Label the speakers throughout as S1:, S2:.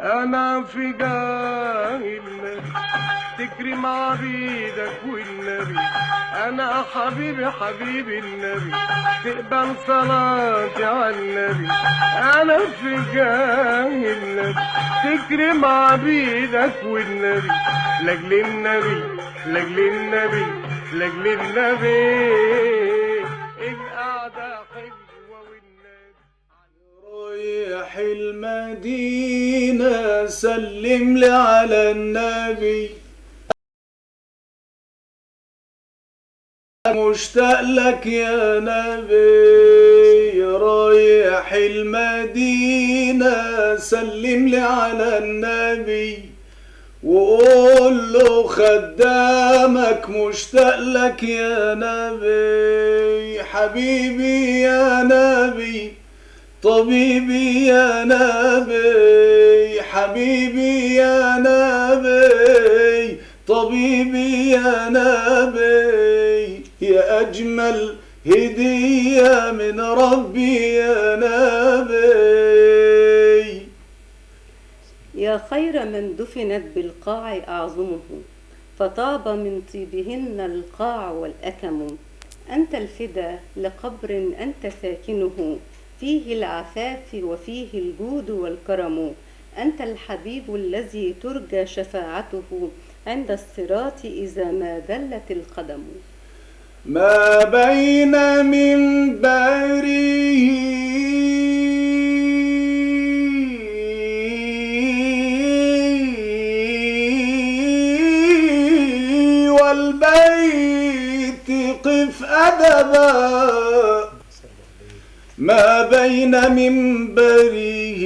S1: انا في جاهل تكرم عبيدك والنبي. انا حبيبي حبيبي النبي، تقبل صلاتي على النبي. انا في جاهل تكرم عبيدك والنبي، لاجل النبي لاجل النبي لاجل النبي. القعده حلوه والنبي.
S2: رايح المدينة سلم لي على النبي، مشتاق لك يا نبي. رايح المدينة سلم لي على النبي، وقول له خدامك مشتاق لك يا نبي. حبيبي يا نبي، طبيبي يا نبي. حبيبي يا نبي، طبيبي يا نبي. يا أجمل هدية من ربي يا نبي.
S3: يا خير من دفنت بالقاع أعظمه، فطاب من طيبهن القاع والأكم. أنت الفدا لقبر أنت ساكنه، فيه العفاف وفيه الجود والكرم. أنت الحبيب الذي ترجى شفاعته عند الصراط إذا ما ذلت القدم.
S2: ما بين منبري والبيت قف أدبا، ما بين منبره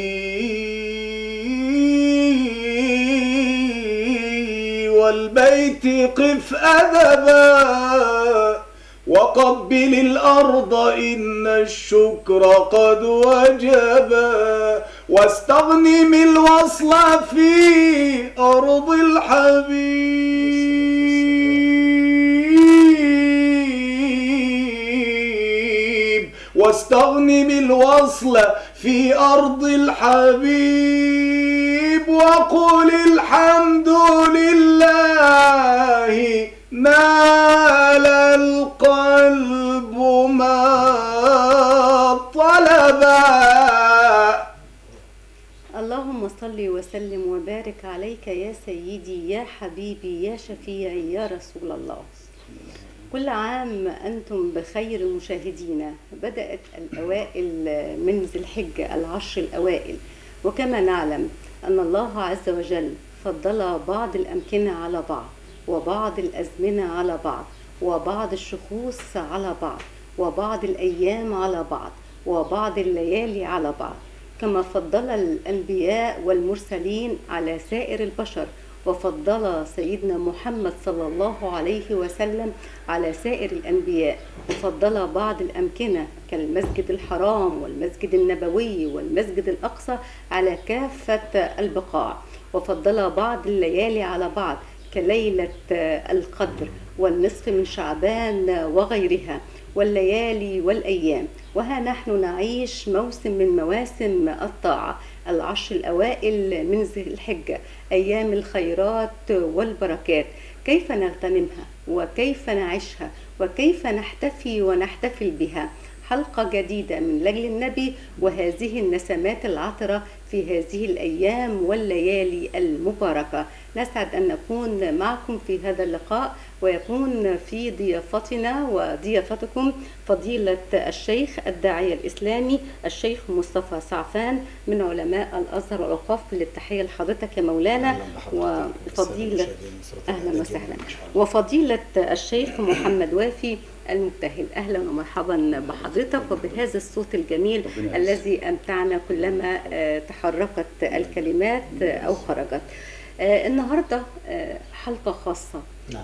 S2: والبيت قف أدبا، وقبل الأرض إن الشكر قد وجبا، واستغنم الوصل في أرض الحبيب، واستغنم الوصل في أرض الحبيب، وقل الحمد لله نال القلب ما طلبا.
S3: اللهم صل وسلم وبارك عليك يا سيدي يا حبيبي يا شفيعي يا رسول الله. كل عام أنتم بخير مشاهدينا. بدأت الأوائل من ذي الحجة، العشر الأوائل، وكما نعلم أن الله عز وجل فضل بعض الأمكنة على بعض، وبعض الأزمنة على بعض، وبعض الشخوص على بعض، وبعض الأيام على بعض، وبعض الليالي على بعض، كما فضل الأنبياء والمرسلين على سائر البشر، وفضل سيدنا محمد صلى الله عليه وسلم على سائر الأنبياء، وفضل بعض الأمكنة كالمسجد الحرام والمسجد النبوي والمسجد الأقصى على كافة البقاع، وفضل بعض الليالي على بعض كليلة القدر والنصف من شعبان وغيرها والليالي والأيام. وها نحن نعيش موسم من مواسم الطاعة، العشر الأوائل من ذي الحجة، أيام الخيرات والبركات. كيف نغتنمها وكيف نعيشها وكيف نحتفي ونحتفل بها؟ حلقة جديدة من لجل النبي وهذه النسمات العطرة في هذه الأيام والليالي المباركة. نسعد أن نكون معكم في هذا اللقاء، ويكون في ضيافتنا وضيافتكم فضيلة الشيخ الداعية الإسلامي الشيخ مصطفى سعفان من علماء الأزهر والأوقاف. للتحية لحضرتك يا مولانا. وفضيلة أهلا وسهلا، وفضيلة الشيخ محمد وافي المبتهل. أهلا ومرحبا بحضرتك وبهذا الصوت الجميل الذي أمتعنا كلما تحركت الكلمات أو خرجت. النهاردة حلقة خاصة،
S4: نعم.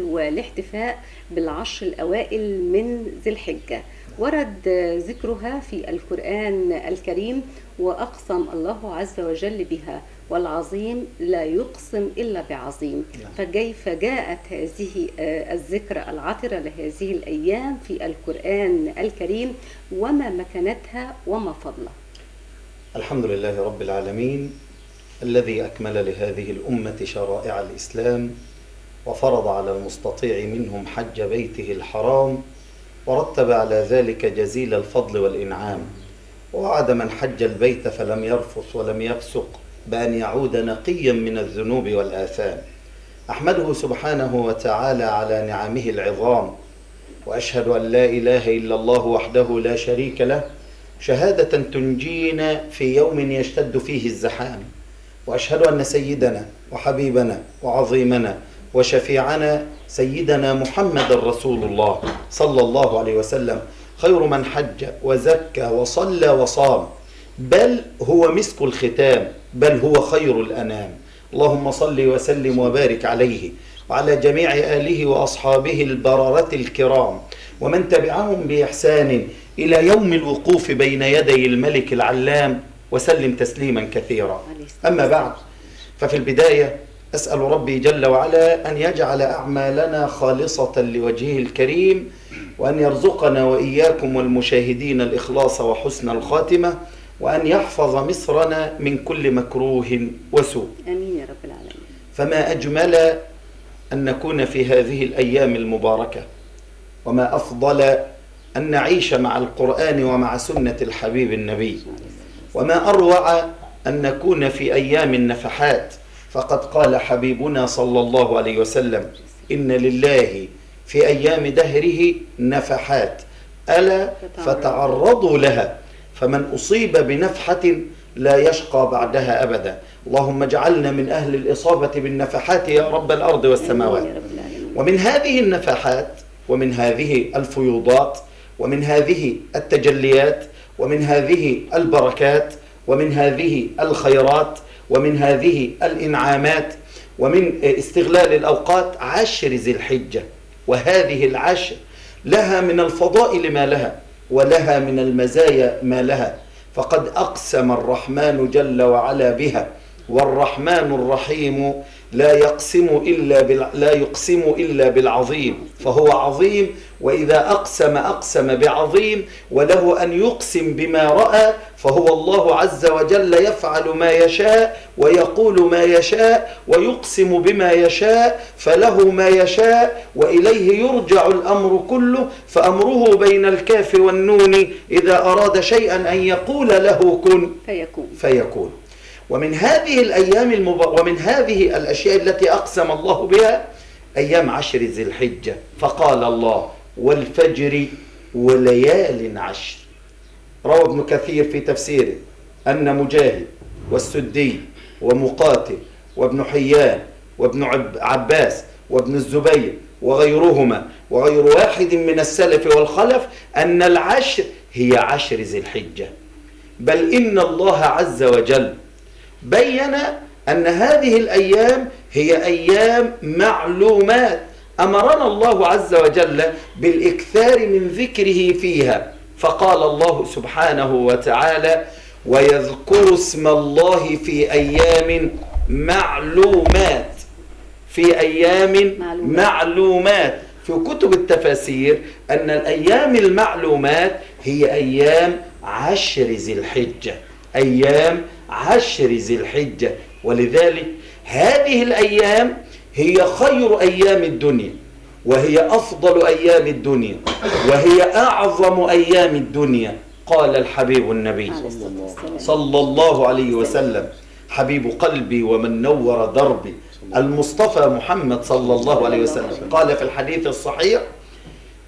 S3: والاحتفاء بالعشر الأوائل من ذي الحجة. ورد ذكرها في القرآن الكريم، وأقسم الله عز وجل بها، والعظيم لا يقسم إلا بعظيم. فكيف جاءت هذه الذكرى العطرة لهذه الأيام في القرآن الكريم، وما مكانتها وما فضلها؟
S4: الحمد لله رب العالمين، الذي أكمل لهذه الأمة شرائع الإسلام وفرض على المستطيع منهم حج بيته الحرام ورتب على ذلك جزيل الفضل والإنعام، ووعد من حج البيت فلم يرفث ولم يفسق بأن يعود نقيا من الذنوب والآثام. أحمده سبحانه وتعالى على نعمه العظام، وأشهد أن لا إله إلا الله وحده لا شريك له شهادة تنجينا في يوم يشتد فيه الزحام، وأشهد أن سيدنا وحبيبنا وعظيمنا وشفيعنا سيدنا محمد رسول الله صلى الله عليه وسلم خير من حج وزكى وصلى وصام، بل هو مسك الختام، بل هو خير الأنام. اللهم صل وسلم وبارك عليه وعلى جميع آله وأصحابه البررة الكرام ومن تبعهم بإحسان إلى يوم الوقوف بين يدي الملك العلام، وسلم تسليما كثيرا. أما بعد، ففي البداية أسأل ربي جل وعلا أن يجعل أعمالنا خالصة لوجهه الكريم، وأن يرزقنا وإياكم والمشاهدين الإخلاص وحسن الخاتمة، وأن يحفظ مصرنا من كل مكروه وسوء.
S3: آمين يا رب العالمين.
S4: فما أجمل أن نكون في هذه الأيام المباركة، وما أفضل أن نعيش مع القرآن ومع سنة الحبيب النبي، وما أروع أن نكون في أيام النفحات، فقد قال حبيبنا صلى الله عليه وسلم: إن لله في أيام دهره نفحات ألا فتعرضوا لها، فمن أصيب بنفحة لا يشقى بعدها أبدا. اللهم اجعلنا من أهل الإصابة بالنفحات يا رب الأرض والسماوات. ومن هذه النفحات ومن هذه الفيوضات ومن هذه التجليات ومن هذه البركات ومن هذه الخيرات ومن هذه الإنعامات ومن استغلال الأوقات عشر ذي الحجة. وهذه العشر لها من الفضائل ما لها، ولها من المزايا ما لها، فقد أقسم الرحمن جل وعلا بها، والرحمن الرحيم لا يقسم إلا بالعظيم، فهو عظيم، وإذا أقسم بعظيم، وله أن يقسم بما رأى، فهو الله عز وجل يفعل ما يشاء ويقول ما يشاء ويقسم بما يشاء، فله ما يشاء وإليه يرجع الأمر كله، فأمره بين الكاف والنون إذا أراد شيئا أن يقول له كن فيكون. ومن هذه الأيام ومن هذه الأشياء التي أقسم الله بها أيام عشر ذي الحجة، فقال الله: والفجر وليال عشر. روى ابن كثير في تفسيره أن مجاهد والسدي ومقاتل وابن حيان وابن عباس وابن الزبير وغيرهما وغير واحد من السلف والخلف أن العشر هي عشر ذي الحجة، بل إن الله عز وجل بين أن هذه الأيام هي أيام معلومات، أمرنا الله عز وجل بالإكثار من ذكره فيها، فقال الله سبحانه وتعالى: ويذكر اسم الله في أيام معلومات. في أيام معلومات. في كتب التفاسير أن الأيام المعلومات هي أيام عشر ذي الحجة، أيام عشر ذي الحجة. ولذلك هذه الأيام هي خير أيام الدنيا، وهي أفضل أيام الدنيا، وهي أعظم أيام الدنيا. قال الحبيب النبي صلى الله عليه وسلم: حبيب قلبي ومن نور دربي، المصطفى محمد صلى الله عليه وسلم قال في الحديث الصحيح: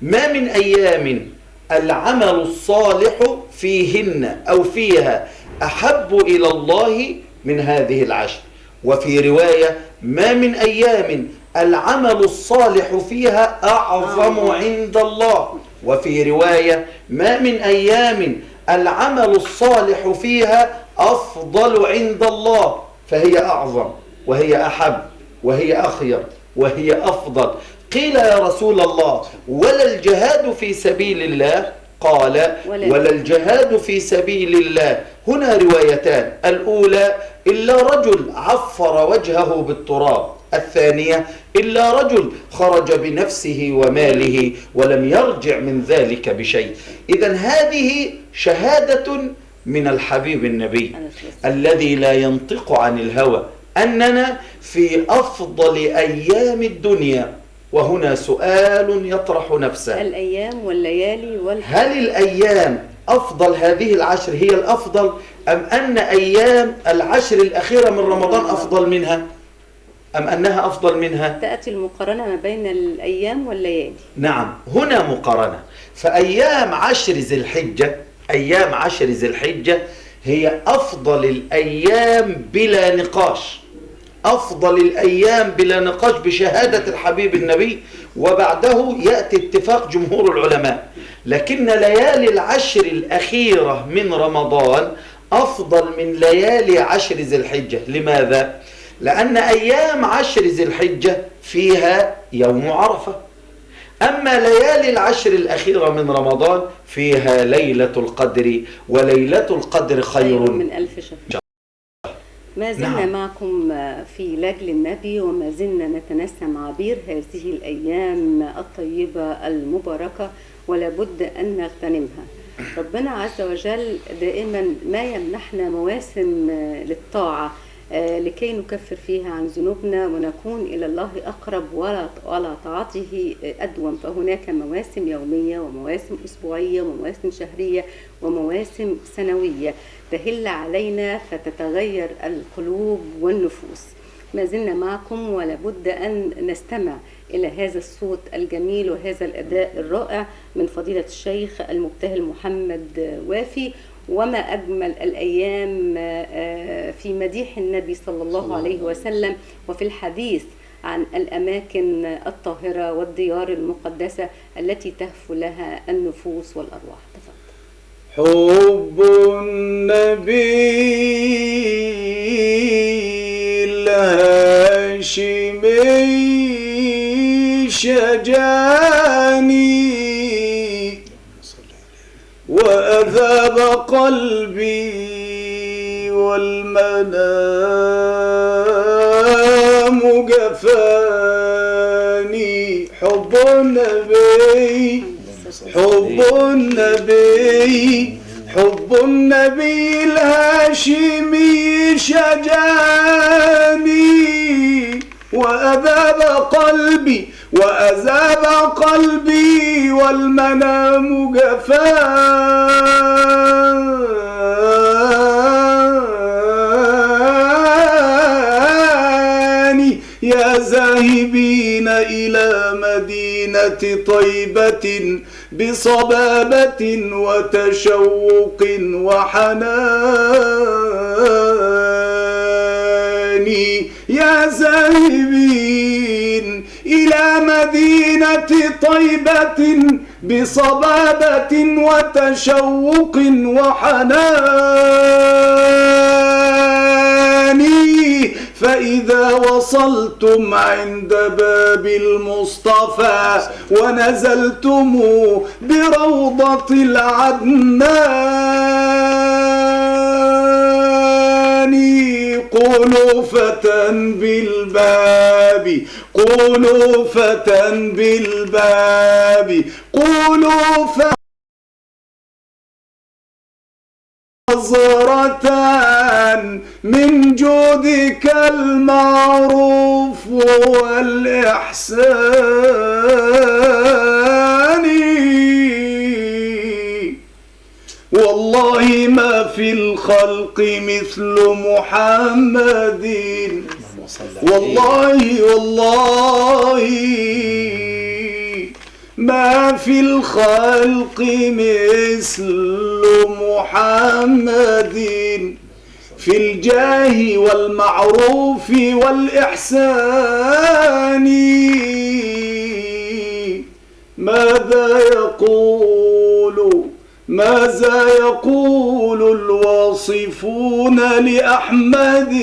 S4: ما من أيام العمل الصالح فيهن أو فيها أحب إلى الله من هذه العشر. وفي رواية: ما من أيام العمل الصالح فيها أعظم عند الله. وفي رواية: ما من أيام العمل الصالح فيها أفضل عند الله. فهي أعظم وهي أحب وهي أخير وهي أفضل. قيل: يا رسول الله، ولا الجهاد في سبيل الله؟ قال: ولا الجهاد في سبيل الله. هنا روايتان: الأولى: إلا رجل عفر وجهه بالتراب. الثانية: إلا رجل خرج بنفسه وماله ولم يرجع من ذلك بشيء. إذن هذه شهادة من الحبيب النبي
S3: عليه الصلاة والسلام.
S4: الذي لا ينطق عن الهوى أننا في أفضل أيام الدنيا. وهنا سؤال يطرح نفسه:
S3: الأيام والليالي
S4: هل الأيام أفضل هذه العشر هي الأفضل، أم أن أيام العشر الأخيرة من رمضان أفضل منها، أم أنها أفضل منها؟
S3: تأتي المقارنة ما بين الأيام والليالي.
S4: نعم، هنا مقارنة. فأيام عشر ذي الحجة، أيام عشر ذي الحجة هي أفضل الأيام بلا نقاش، أفضل الأيام بلا نقاش بشهادة الحبيب النبي، وبعده يأتي اتفاق جمهور العلماء. لكن ليالي العشر الأخيرة من رمضان أفضل من ليالي عشر ذي الحجة. لماذا؟ لأن أيام عشر ذي الحجة فيها يوم عرفة، أما ليالي العشر الأخيرة من رمضان فيها ليلة القدر، وليلة القدر خير
S3: من 1000 شهر. ما زلنا
S4: نعم.
S3: معكم في لاجل النبي، وما زلنا نتنسم عبير هذه الأيام الطيبة المباركة، ولا بد أن نغتنمها. ربنا عز وجل دائما ما يمنحنا مواسم للطاعة لكي نكفر فيها عن ذنوبنا ونكون إلى الله أقرب ولا طاعته أدوم. فهناك مواسم يومية ومواسم أسبوعية ومواسم شهرية ومواسم سنوية تهل علينا فتتغير القلوب والنفوس. ما زلنا معكم، ولا بد أن نستمع إلى هذا الصوت الجميل وهذا الأداء الرائع من فضيلة الشيخ المبتهل محمد وافي. وما أجمل الأيام في مديح النبي صلى الله عليه وسلم، وفي الحديث عن الأماكن الطاهرة والديار المقدسة التي تهفو لها النفوس والأرواح. تفضل.
S2: حب النبي الهاشمي شجاني وأذاب قلبي والمنام جفاني. حب النبي، حب النبي، حب النبي الهاشمي شجاني وأذاب قلبي، وأذاب قلبي والمنام جفاني. يا ذاهبين إلى مدينة طيبة بصبابة وتشوق وحنان، يا ذاهبين إلى مدينة طيبة بصبابة وتشوق وحنان، فإذا وصلتم عند باب المصطفى ونزلتم بروضة العدنان، قولوا فتى بالباب، قولوا فتى بالباب، قولوا فتى نظرة من جودك المعروف والإحسان. والله ما في الخلق مثل محمد، والله والله ما في الخلق مثل محمد في الجاه والمعروف والإحسان. ماذا يقول الواصفون لأحمد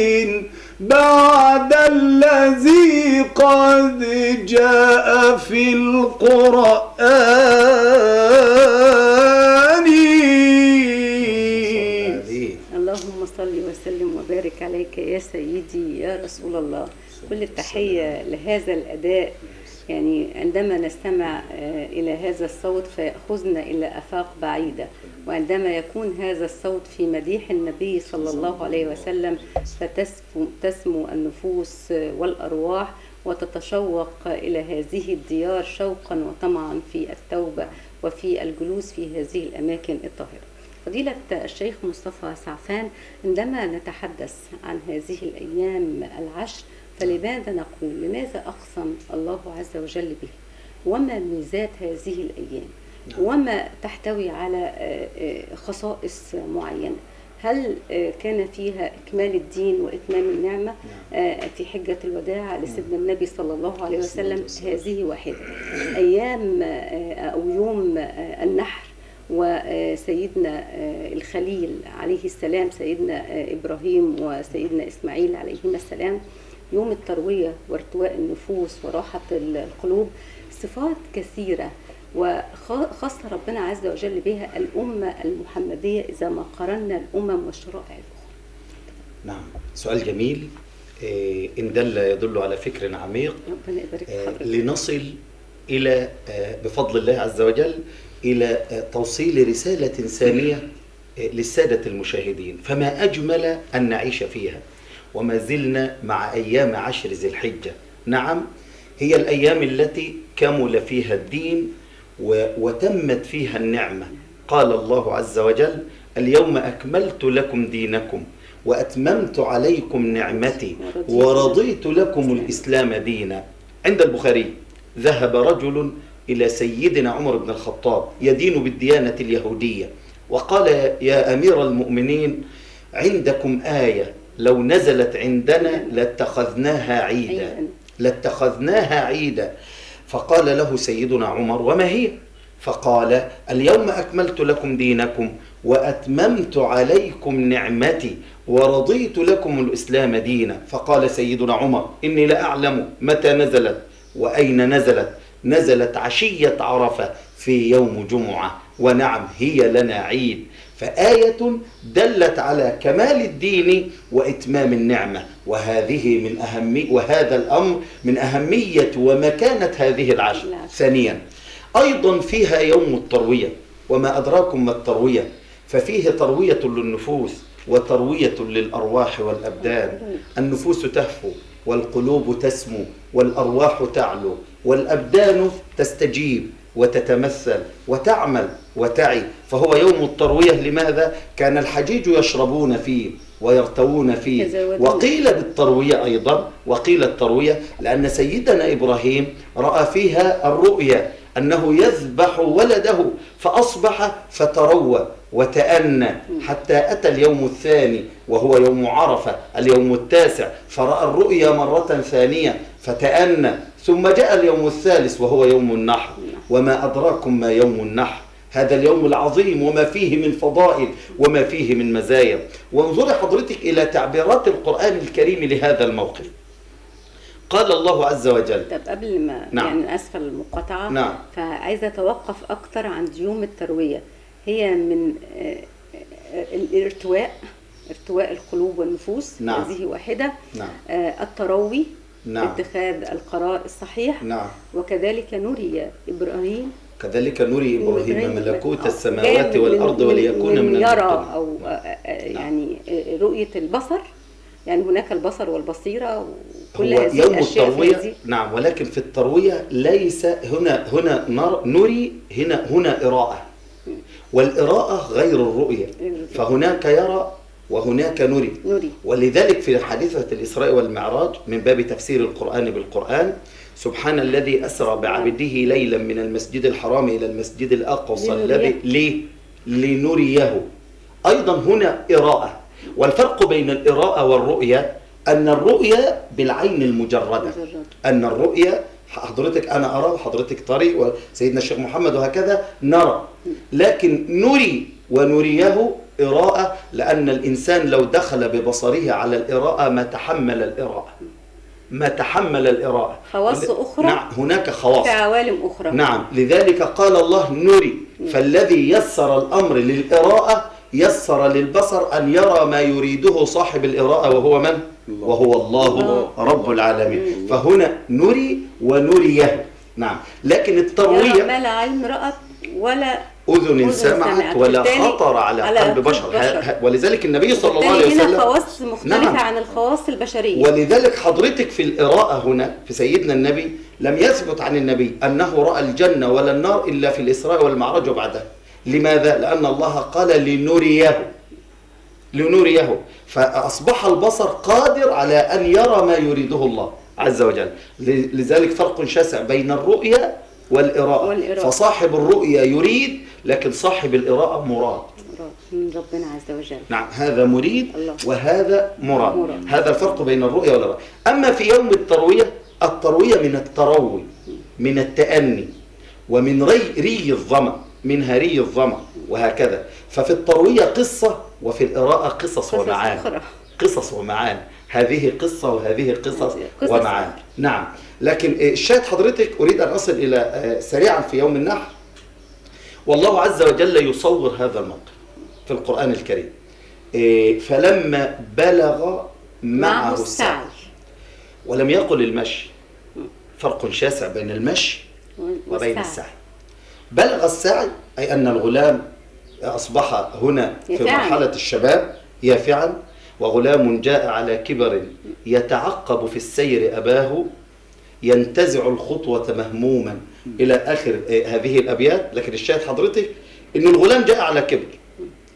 S2: بعد الذي قد جاء في القرآن؟
S3: اللهم صل وسلم وبارك عليك يا سيدي يا رسول الله. كل التحية لهذا الأداء يعني عندما نستمع إلى هذا الصوت فيأخذنا إلى آفاق بعيدة، وعندما يكون هذا الصوت في مديح النبي صلى الله عليه وسلم فتسمو النفوس والأرواح وتتشوق إلى هذه الديار شوقا وطمعا في التوبة وفي الجلوس في هذه الأماكن الطاهرة. فضيلة الشيخ مصطفى سعفان، عندما نتحدث عن هذه الأيام العشر فلماذا نقول لماذا أقسم الله عز وجل به؟ وما ميزات هذه الأيام؟ وما تحتوي على خصائص معينة؟ هل كان فيها إكمال الدين وإتمام النعمة في حجة الوداع لسيدنا النبي صلى الله عليه وسلم؟ هذه واحدة. أيام أو يوم النحر وسيدنا الخليل عليه السلام، سيدنا إبراهيم وسيدنا إسماعيل عليهما السلام، يوم التروية وارتواء النفوس وراحة القلوب، صفات كثيرة وخاصة ربنا عز وجل بها الأمة المحمدية إذا ما قارنا الأمم والشرائع الأخرى.
S4: نعم، سؤال جميل. إن دل يدل على فكر عميق.
S3: ربنا يبارك في حضرتك.
S4: لنصل إلى بفضل الله عز وجل إلى توصيل رسالة سامية للسادة المشاهدين، فما أجمل أن نعيش فيها. وما زلنا مع أيام 10 ذي الحجة. نعم، هي الأيام التي كمل فيها الدين وتمت فيها النعمة. قال الله عز وجل: اليوم أكملت لكم دينكم وأتممت عليكم نعمتي ورضيت لكم الإسلام دينا. عند البخاري: ذهب رجل إلى سيدنا عمر بن الخطاب يدين بالديانة اليهودية وقال: يا أمير المؤمنين، عندكم آية لو نزلت عندنا لاتخذناها عيدا. فقال له سيدنا عمر: وما هي؟ فقال: اليوم أكملت لكم دينكم وأتممت عليكم نعمتي ورضيت لكم الإسلام دينا. فقال سيدنا عمر: إني لأعلم متى نزلت وأين نزلت. نزلت عشية عرفة في يوم جمعة، ونعم هي لنا عيد. فآية دلت على كمال الدين وإتمام النعمة، وهذا الأمر من أهمية ومكانة هذه العشر. ثانيا، أيضا فيها يوم التروية، وما أدراكم ما التروية؟ ففيه تروية للنفوس وتروية للأرواح والأبدان. النفوس تهفو والقلوب تسمو والأرواح تعلو والأبدان تستجيب وتتمثل وتعمل وتعي. فهو يوم التروية. لماذا؟ كان الحجيج يشربون فيه ويرتوون فيه. وقيل بالتروية أيضا، وقيل التروية لأن سيدنا إبراهيم رأى فيها الرؤيا أنه يذبح ولده فأصبح فتروى وتأنى حتى أتى اليوم الثاني وهو يوم عرفة اليوم التاسع، فرأى الرؤيا مرة ثانية فتأنى، ثم جاء اليوم الثالث وهو يوم النحر. وما أدراكم ما يوم النحر؟ هذا اليوم العظيم وما فيه من فضائل وما فيه من مزايا. وانظري حضرتك إلى تعبيرات القرآن الكريم لهذا الموقف. قال الله عز وجل.
S3: طب قبل ما يعني أسفل المقاطعة، فعايزة أتوقف أكتر عند يوم التروية. هي من ارتواء القلوب والنفوس. هذه واحدة. التروي، اتخاذ القرار الصحيح. وكذلك نري إبراهيم ملكوت السماوات والأرض وليكون من يرى أو يعني رؤية البصر، يعني هناك البصر والبصيرة وكل هذه
S4: يوم
S3: الأشياء
S4: التروية. نعم، ولكن في التروية ليس هنا نري، هنا إراءة، والإراءة غير الرؤية. فهناك يرى وهناك نري. ولذلك في حادثة الإسراء والمعراج من باب تفسير القرآن بالقرآن: سبحان الذي أسرى بعبده ليلا من المسجد الحرام إلى المسجد الأقصى الذي لنريه. أيضا هنا إراءة. والفرق بين الإراءة والرؤية أن الرؤية بالعين المجردة، أن الرؤية حضرتك أنا أرى وحضرتك تري وسيدنا الشيخ محمد وهكذا نرى، لكن نري ونريه إراءة، لأن الإنسان لو دخل ببصره على الإراءة ما تحمل الإراءة.
S3: خواص أخرى.
S4: نعم، هناك خواص
S3: في عوالم أخرى.
S4: نعم، لذلك قال الله نري. فالذي يسر الأمر للإراءة يسر للبصر أن يرى ما يريده صاحب الإراءة، وهو من؟ وهو الله رب العالمين. فهنا نري ونريه. نعم. لكن
S3: يرى
S4: التروية
S3: ما لا عين رأت ولا
S4: أذن سمعت ولا
S3: بالتالي
S4: خطر على قلب بشر. ولذلك النبي صلى الله عليه
S3: بالتالي هنا
S4: وسلم
S3: خواص مختلفة
S4: نعم.
S3: عن الخواص البشرية.
S4: ولذلك حضرتك في القراءة هنا في سيدنا النبي لم يثبت عن النبي أنه رأى الجنة ولا النار إلا في الإسراء والمعراج وبعدها. لماذا؟ لأن الله قال لنريه، فأصبح البصر قادر على أن يرى ما يريده الله عز وجل. لذلك فرق شاسع بين الرؤية والإراءة. فصاحب الرؤية يريد، لكن صاحب الإراءة مراد
S3: من ربنا عز وجل.
S4: نعم، هذا مريد
S3: الله.
S4: وهذا مراد. هذا الفرق بين الرؤية والإراءة. أما في يوم التروية من التروي، من التأني، ومن ري الظمأ، منها ري الظمأ، وهكذا. ففي التروية قصة، وفي القراءة قصص ومعان. قصص ومعان، هذه قصة وهذه قصص ومعان. نعم. لكن الشاهد حضرتك أريد أن أصل إلى سريعا في يوم النحر. والله عز وجل يصور هذا الموقف في القرآن الكريم. فلما بلغ معه السعي، ولم يقل المشي. فرق شاسع بين المشي وبين السعي. بلغ السعي أي أن الغلام أصبح هنا في مرحلة الشباب يافعا، وغلام جاء على كبر يتعقب في السير أباه، ينتزع الخطوة مهموما إلى آخر هذه الأبيات. لكن الشاهد حضرتك إن الغلام جاء على كبر،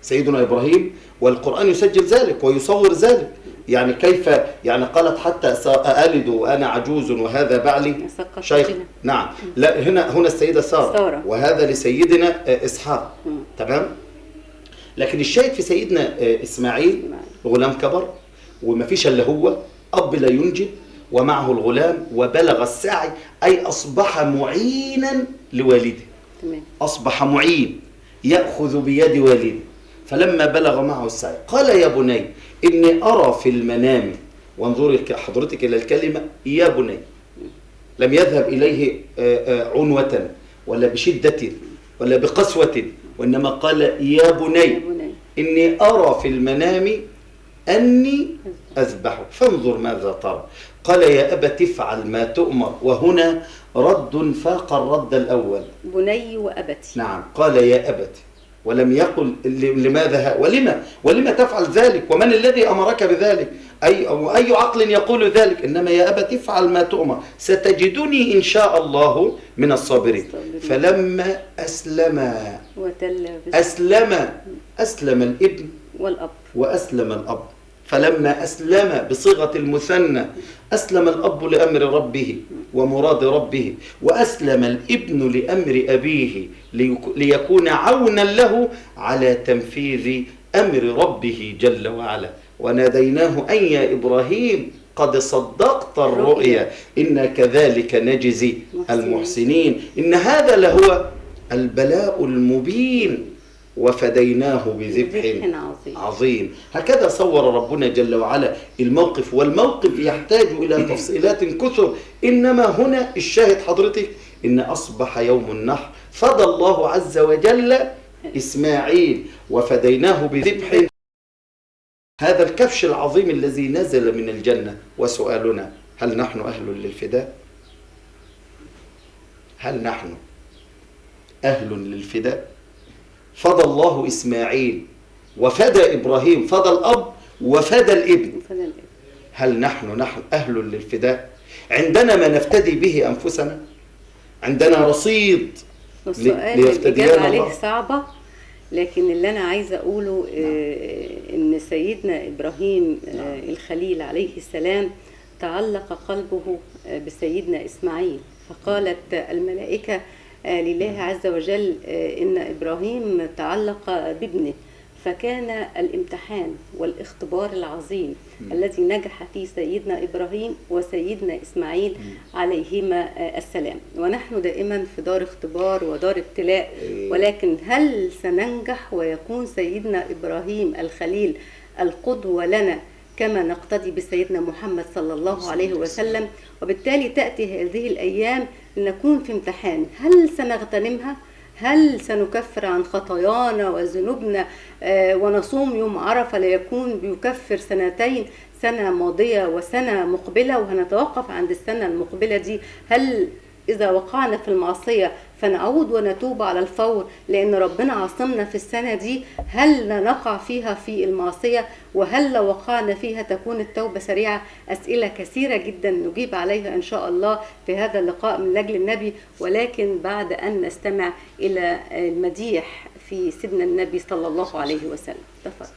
S4: سيدنا إبراهيم، والقرآن يسجل ذلك ويصور ذلك. يعني كيف يعني قالت حتى ألد وأنا عجوز وهذا بعلي شيخ. نعم. لا، هنا السيدة سارة، وهذا لسيدنا إسحاق. تمام. لكن الشاهد في سيدنا إسماعيل غلام كبر وما فيش إلا هو، أب لا ينجب ومعه الغلام، وبلغ السعي أي أصبح معينا لوالده. أصبح معين يأخذ بيد والده. فلما بلغ معه السعي قال يا بني إني أرى في المنام. وانظري حضرتك إلى الكلمة يا بني، لم يذهب إليه عنوة ولا بشدة ولا بقسوة، وإنما قال يا بني إني أرى في المنام أني أذبحك فانظر ماذا ترى. قال يا أبت افعل ما تؤمر. وهنا رد فاق الرد الأول،
S3: بني وأبتي.
S4: نعم. قال يا أبت، ولم يقل لماذا ولما تفعل ذلك، ومن الذي أمرك بذلك، أي عقل يقول ذلك. إنما يا أبت افعل ما تؤمر ستجدني إن شاء الله من الصابرين. فلما أسلم الابن
S3: والأب
S4: وأسلم الأب. فلما أسلم بصيغة المثنى، أسلم الأب لأمر ربه ومراد ربه، وأسلم الابن لأمر أبيه ليكون عونا له على تنفيذ أمر ربه جل وعلا. وناديناه أن يا إبراهيم قد صدقت الرؤيا إنا كذلك نجزي المحسنين. إن هذا لهو البلاء المبين وفديناه بذبح عظيم. هكذا صور ربنا جل وعلا الموقف، والموقف يحتاج إلى تفصيلات كثر. إنما هنا الشاهد حضرتك إن أصبح يوم النحر فدى الله عز وجل إسماعيل وفديناه بذبح، هذا الكبش العظيم الذي نزل من الجنة. وسؤالنا هل نحن أهل للفداء؟ هل نحن أهل للفداء؟ فدى الله إسماعيل وفدى إبراهيم، فدى الأب وفدى الابن. هل نحن أهل للفداء؟ عندنا ما نفتدي به أنفسنا؟ عندنا رصيد
S3: ليفتدينا الله؟ عليه صعبة، لكن اللي أنا عايزة أقوله إن سيدنا إبراهيم الخليل عليه السلام تعلق قلبه بسيدنا إسماعيل، فقالت الملائكة لله عز وجل إن إبراهيم تعلق بابنه. فكان الامتحان والاختبار العظيم الذي نجح فيه سيدنا إبراهيم وسيدنا إسماعيل عليهما السلام. ونحن دائما في دار اختبار ودار ابتلاء، ولكن هل سننجح ويكون سيدنا إبراهيم الخليل القدوة لنا كما نقتدي بسيدنا محمد صلى الله عليه وسلم؟ وبالتالي تأتي هذه الأيام لنكون في امتحان، هل سنغتنمها؟ هل سنكفر عن خطايانا وذنوبنا ونصوم يوم عرفة ليكون بيكفر سنتين، سنة ماضية وسنة مقبلة، وهنتوقف عند السنة المقبلة دي؟ هل إذا وقعنا في المعصية فنعود ونتوب على الفور، لأن ربنا عاصمنا في السنة دي. هل نقع فيها في المعصية؟ وهل لو وقعنا فيها تكون التوبة سريعة؟ أسئلة كثيرة جدا نجيب عليها إن شاء الله في هذا اللقاء من أجل النبي، ولكن بعد أن نستمع إلى المديح في سيدنا النبي صلى الله عليه وسلم. تفضل.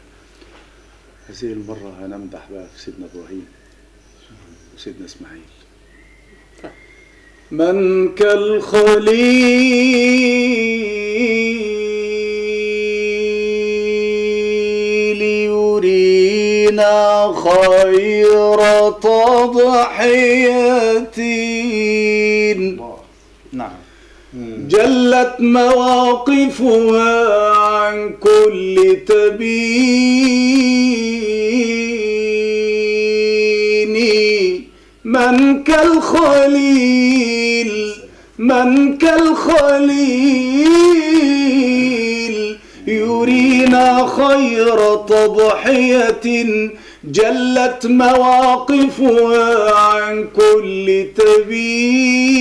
S2: هذه المرة هنمدح بقى في سيدنا إبراهيم وسيدنا إسماعيل. من كالخليل يرينا خير تضحية،
S4: نعم.
S2: جلت مواقفها عن كل تبين. من كالخليل، من كالخليل يرينا خير تضحية، جلت مواقفها عن كل تبين.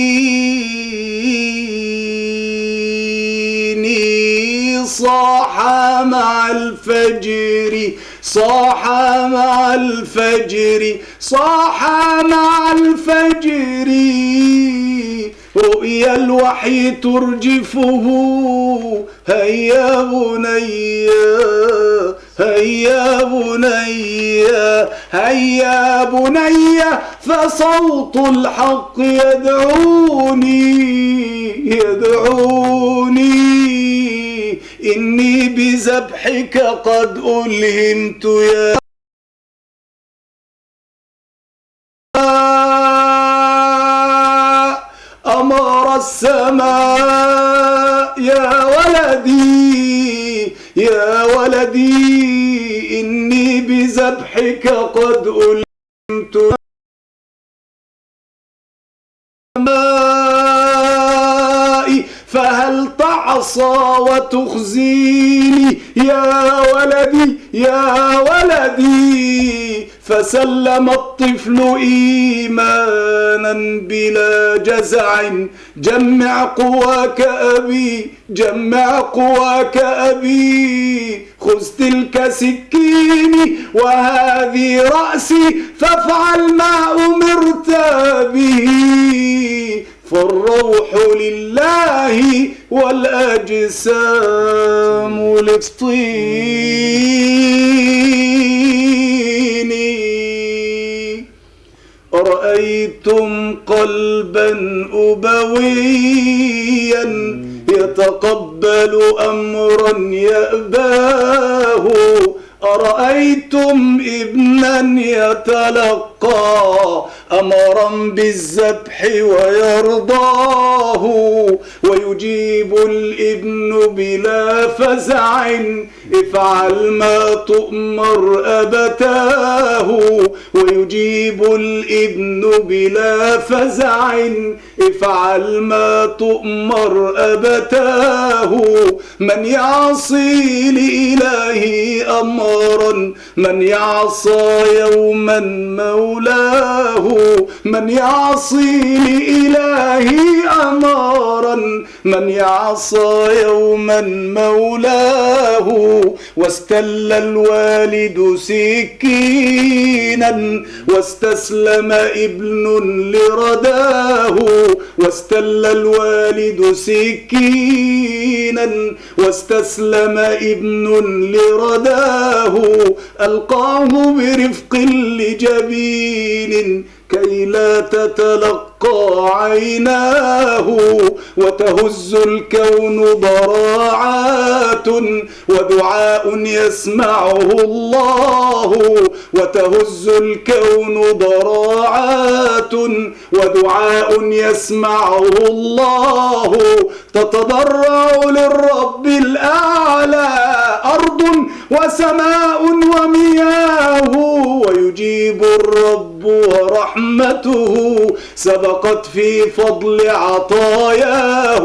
S2: صاح مع الفجر، صاح مع الفجر، صاح مع الفجر، رؤيا الوحي ترجفه. هيا بني، هيا بني، هيا بني، فصوت الحق يدعوني، يدعوني. إني بذبحك قد ألهمت يا أمر السماء. يا ولدي، يا ولدي، إني بذبحك قد ألهمت فهل تعصى وتخزيني يا ولدي، يا ولدي. فسلم الطفل إيمانا بلا جزع. جمع قواك أبي، جمع قواك أبي. خذ تلك سكيني وهذه رأسي، فافعل ما أمرت به. فالروح لله والأجسام للطين. رأيتم قلبا أبويا يتقبل أمرا يأباه. أرأيتم ابنا يتلقى أمرا بالذبح ويرضاه، ويجيب الابن بلا فزع. افعل ما تؤمر أبتاه، ويجيب الابن بلا فزع. افعل ما تؤمر أبتاه. من يعصي لإلهي أمرا، من يعصى يوما مولاه. من يعصي لإلهي أمرا، من يعصى يوما مولاه. واستل الوالد سكينا واستسلم ابن لرداه. واستل الوالد سكينا واستسلم ابن لرداه. ألقاه برفق لجبين كي لا تتلقى عيناه. وتهز الكون ضراعات ودعاء يسمعه الله. وتهز الكون ضراعات ودعاء يسمعه الله. تتضرع للرب الأعلى أرض وسماء ومياه، ويجيب الرب ورحمة
S5: ورحمته سبقت في فضل عطاياه،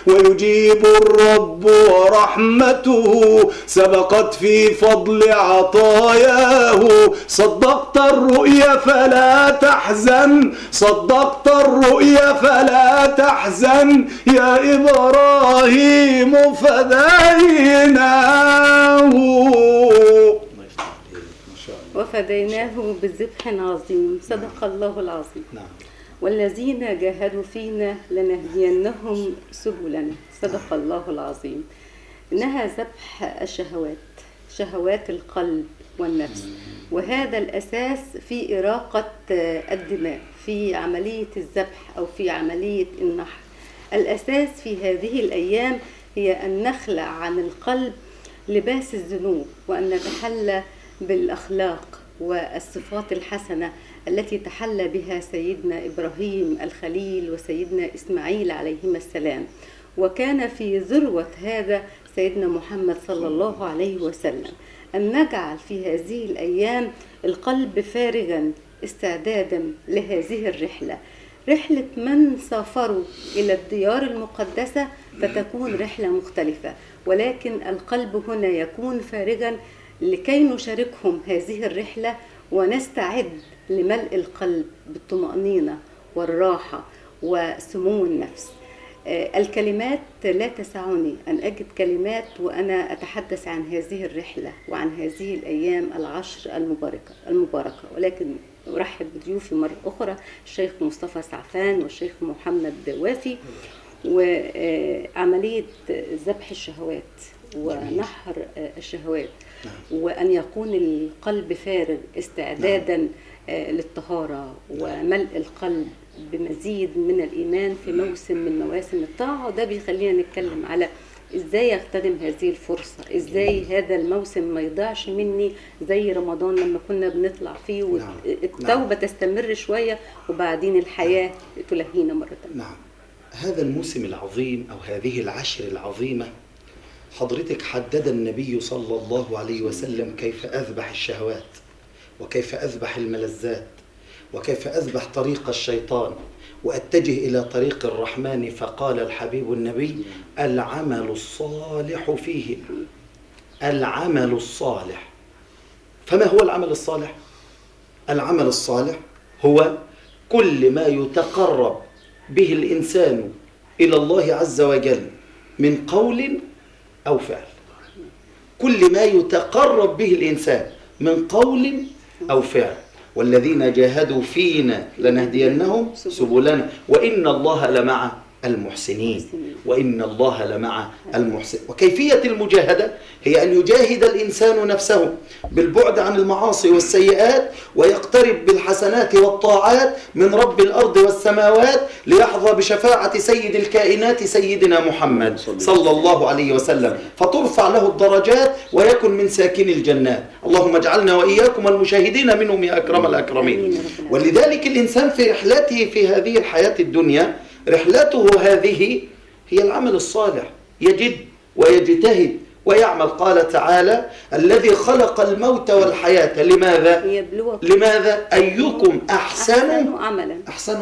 S5: ويجيب الرب ورحمته سبقت في فضل عطاياه. صدقت الرؤيا فلا تحزن، صدقت الرؤيا فلا تحزن يا إبراهيم فديناه.
S3: وفديناه بذبح عظيم. صدق الله العظيم.
S4: نعم.
S3: والذين جاهدوا فينا لنهدينهم سبلنا. صدق الله العظيم. إنها ذبح الشهوات، شهوات القلب والنفس، وهذا الأساس في إراقة الدماء، في عملية الذبح أو في عملية النحر. الأساس في هذه الأيام هي أن نخلع عن القلب لباس الذنوب، وأن نتحلى بالأخلاق والصفات الحسنة التي تحلى بها سيدنا إبراهيم الخليل وسيدنا إسماعيل عليهما السلام. وكان في ذروة هذا سيدنا محمد صلى الله عليه وسلم. أن نجعل في هذه الأيام القلب فارغا استعدادا لهذه الرحلة، رحلة من سافروا إلى الديار المقدسة فتكون رحلة مختلفة، ولكن القلب هنا يكون فارغا لكي نشاركهم هذه الرحلة ونستعد لملء القلب بالطمأنينة والراحة وسمو النفس. الكلمات لا تسعني أن أجد كلمات وأنا أتحدث عن هذه الرحلة وعن هذه الأيام العشر المباركة، ولكن أرحب بضيوفي مرة أخرى الشيخ مصطفى سعفان والشيخ محمد وافي. وعملية ذبح الشهوات ونحر الشهوات، وأن يكون القلب فارغ استعدادا للطهارة وملء القلب بمزيد من الإيمان في موسم من مواسم الطاعة. وده بيخلينا نتكلم على إزاي أغتنم هذه الفرصة، إزاي هذا الموسم ما يضيعش مني زي رمضان لما كنا بنطلع فيه والتوبة تستمر شوية وبعدين الحياة تلهينا مرة تانية.
S4: نعم. هذا الموسم العظيم أو هذه العشر العظيمة حضرتك حدد النبي صلى الله عليه وسلم كيف أذبح الشهوات، وكيف أذبح الملذات، وكيف أذبح طريق الشيطان وأتجه إلى طريق الرحمن. فقال الحبيب النبي: العمل الصالح فيه. العمل الصالح. فما هو العمل الصالح؟ العمل الصالح هو كل ما يتقرب به الإنسان إلى الله عز وجل من قول أو فعل. كل ما يتقرب به الإنسان من قول أو فعل. والذين جاهدوا فينا لنهدينهم سبلنا وإن الله لمع المحسنين. وإن الله لمع المحسنين. وكيفية المجاهدة هي أن يجاهد الإنسان نفسه بالبعد عن المعاصي والسيئات، ويقترب بالحسنات والطاعات من رب الأرض والسماوات ليحظى بشفاعة سيد الكائنات سيدنا محمد صلى الله عليه وسلم، فترفع له الدرجات ويكن من ساكن الجنات. اللهم اجعلنا وإياكم المشاهدين منهم يا أكرم الأكرمين. ولذلك الإنسان في رحلته في هذه الحياة الدنيا رحلته هذه هي العمل الصالح، يجد ويجتهد ويعمل. قال تعالى: الذي خلق الموت والحياة لماذا؟ أيكم أحسن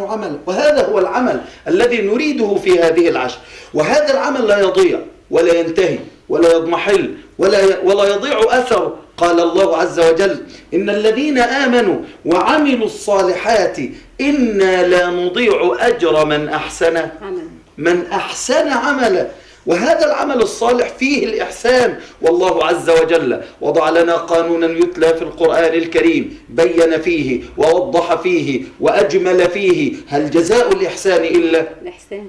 S4: عملا. وهذا هو العمل الذي نريده في هذه العشر. وهذا العمل لا يضيع ولا ينتهي ولا يضمحل ولا يضيع أثره. قال الله عز وجل: إن الذين آمنوا وعملوا الصالحات إنا لا نضيع أجر من أحسن عملا. وهذا العمل الصالح فيه الإحسان. والله عز وجل وضع لنا قانونا يتلى في القرآن الكريم بين فيه ووضح فيه وأجمل فيه: هل جزاء الإحسان إلا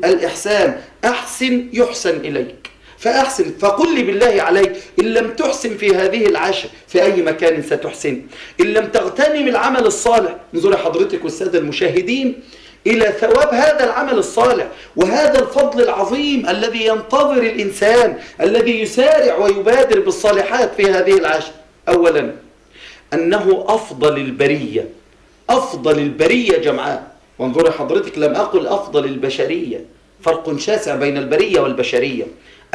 S4: الإحسان. أحسن يحسن إليك، فأحسن. فقل لي بالله عليك، إن لم تحسن في هذه العشر في أي مكان ستحسن؟ إن لم تغتنم العمل الصالح. انظر حضرتك والسادة المشاهدين إلى ثواب هذا العمل الصالح وهذا الفضل العظيم الذي ينتظر الإنسان الذي يسارع ويبادر بالصالحات في هذه العشر. أولا أنه أفضل البرية جمعاء. وانظر حضرتك، لم أقل أفضل البشرية، فرق شاسع بين البرية والبشرية.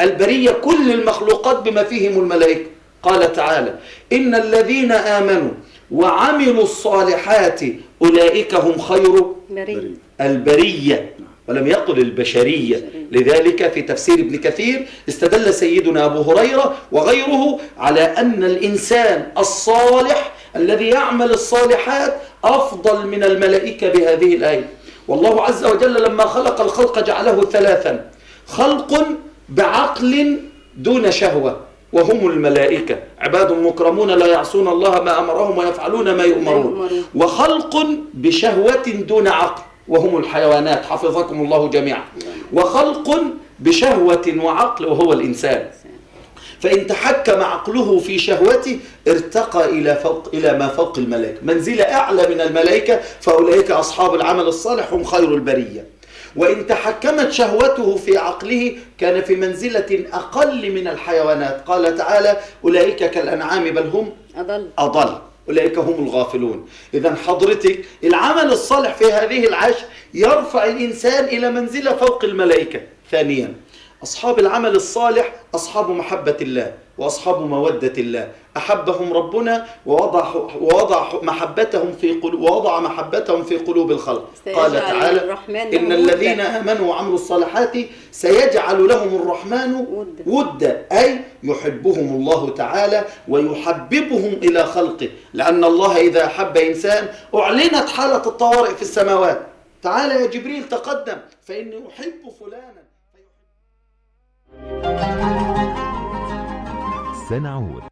S4: البرية كل المخلوقات بما فيهم الملائكة. قال تعالى: إن الذين آمنوا وعملوا الصالحات أولئك هم خير
S3: مريم.
S4: البرية، ولم يقل البشرية. لذلك في تفسير ابن كثير استدل سيدنا أبو هريرة وغيره على أن الإنسان الصالح الذي يعمل الصالحات أفضل من الملائكة بهذه الآية. والله عز وجل لما خلق الخلق جعله ثلاثا: خلق بعقل دون شهوة وهم الملائكة، عباد مكرمون لا يعصون الله ما أمرهم ويفعلون ما يؤمرون، وخلق بشهوة دون عقل وهم الحيوانات، حفظكم الله جميعا، وخلق بشهوة وعقل وهو الإنسان. فإن تحكم عقله في شهوته ارتقى إلى ما فوق الملائكة، منزلة أعلى من الملائكة، فأولئك أصحاب العمل الصالح هم خير البرية. وإن تحكمت شهوته في عقله كان في منزلة أقل من الحيوانات. قال تعالى: أولئك كالأنعام بل هم أضل، أولئك هم الغافلون. إذن حضرتك العمل الصالح في هذه العشر يرفع الإنسان إلى منزلة فوق الملائكة. ثانيا، أصحاب العمل الصالح أصحاب محبة الله وأصحاب مودة الله، أحبهم ربنا ووضع محبتهم في قلوب الخلق. قال تعالى: إن الذين آمنوا وعملوا الصالحات سيجعل لهم الرحمن ودا، أي يحبهم الله تعالى ويحببهم إلى خلقه، لأن الله إذا أحب إنسان أعلنت حالة الطوارئ في السماوات. تعالى يا جبريل تقدم فإني أحب فلانا.
S6: سنعود.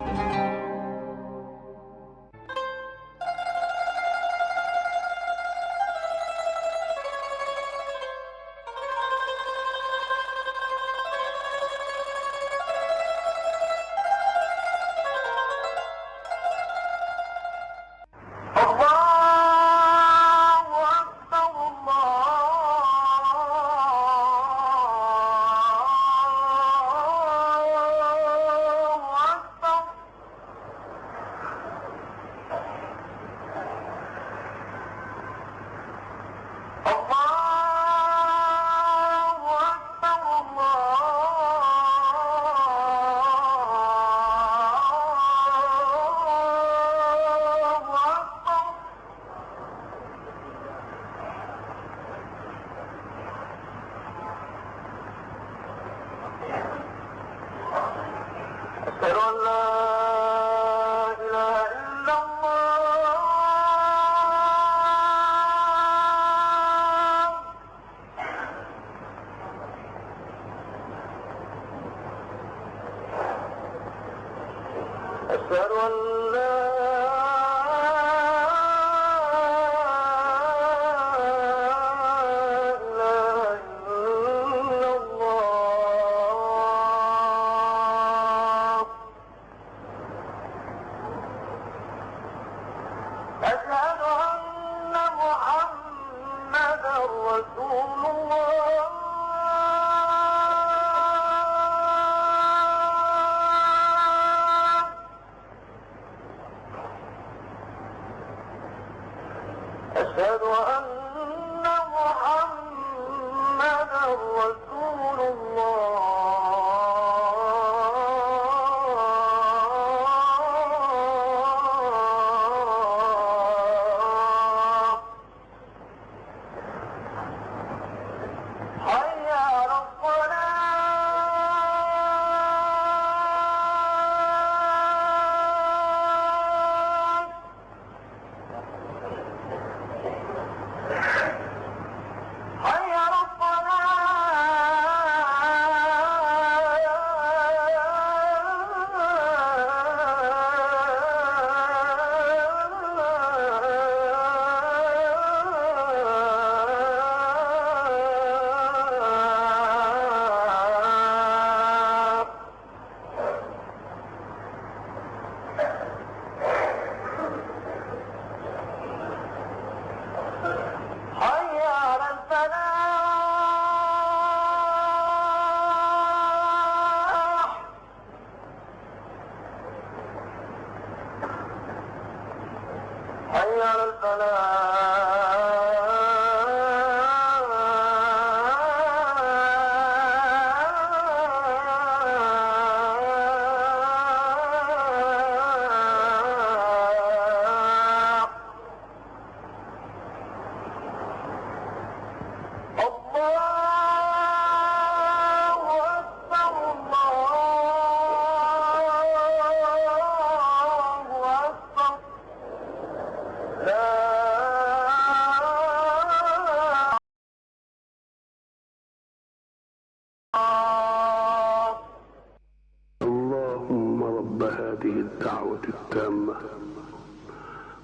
S1: التامة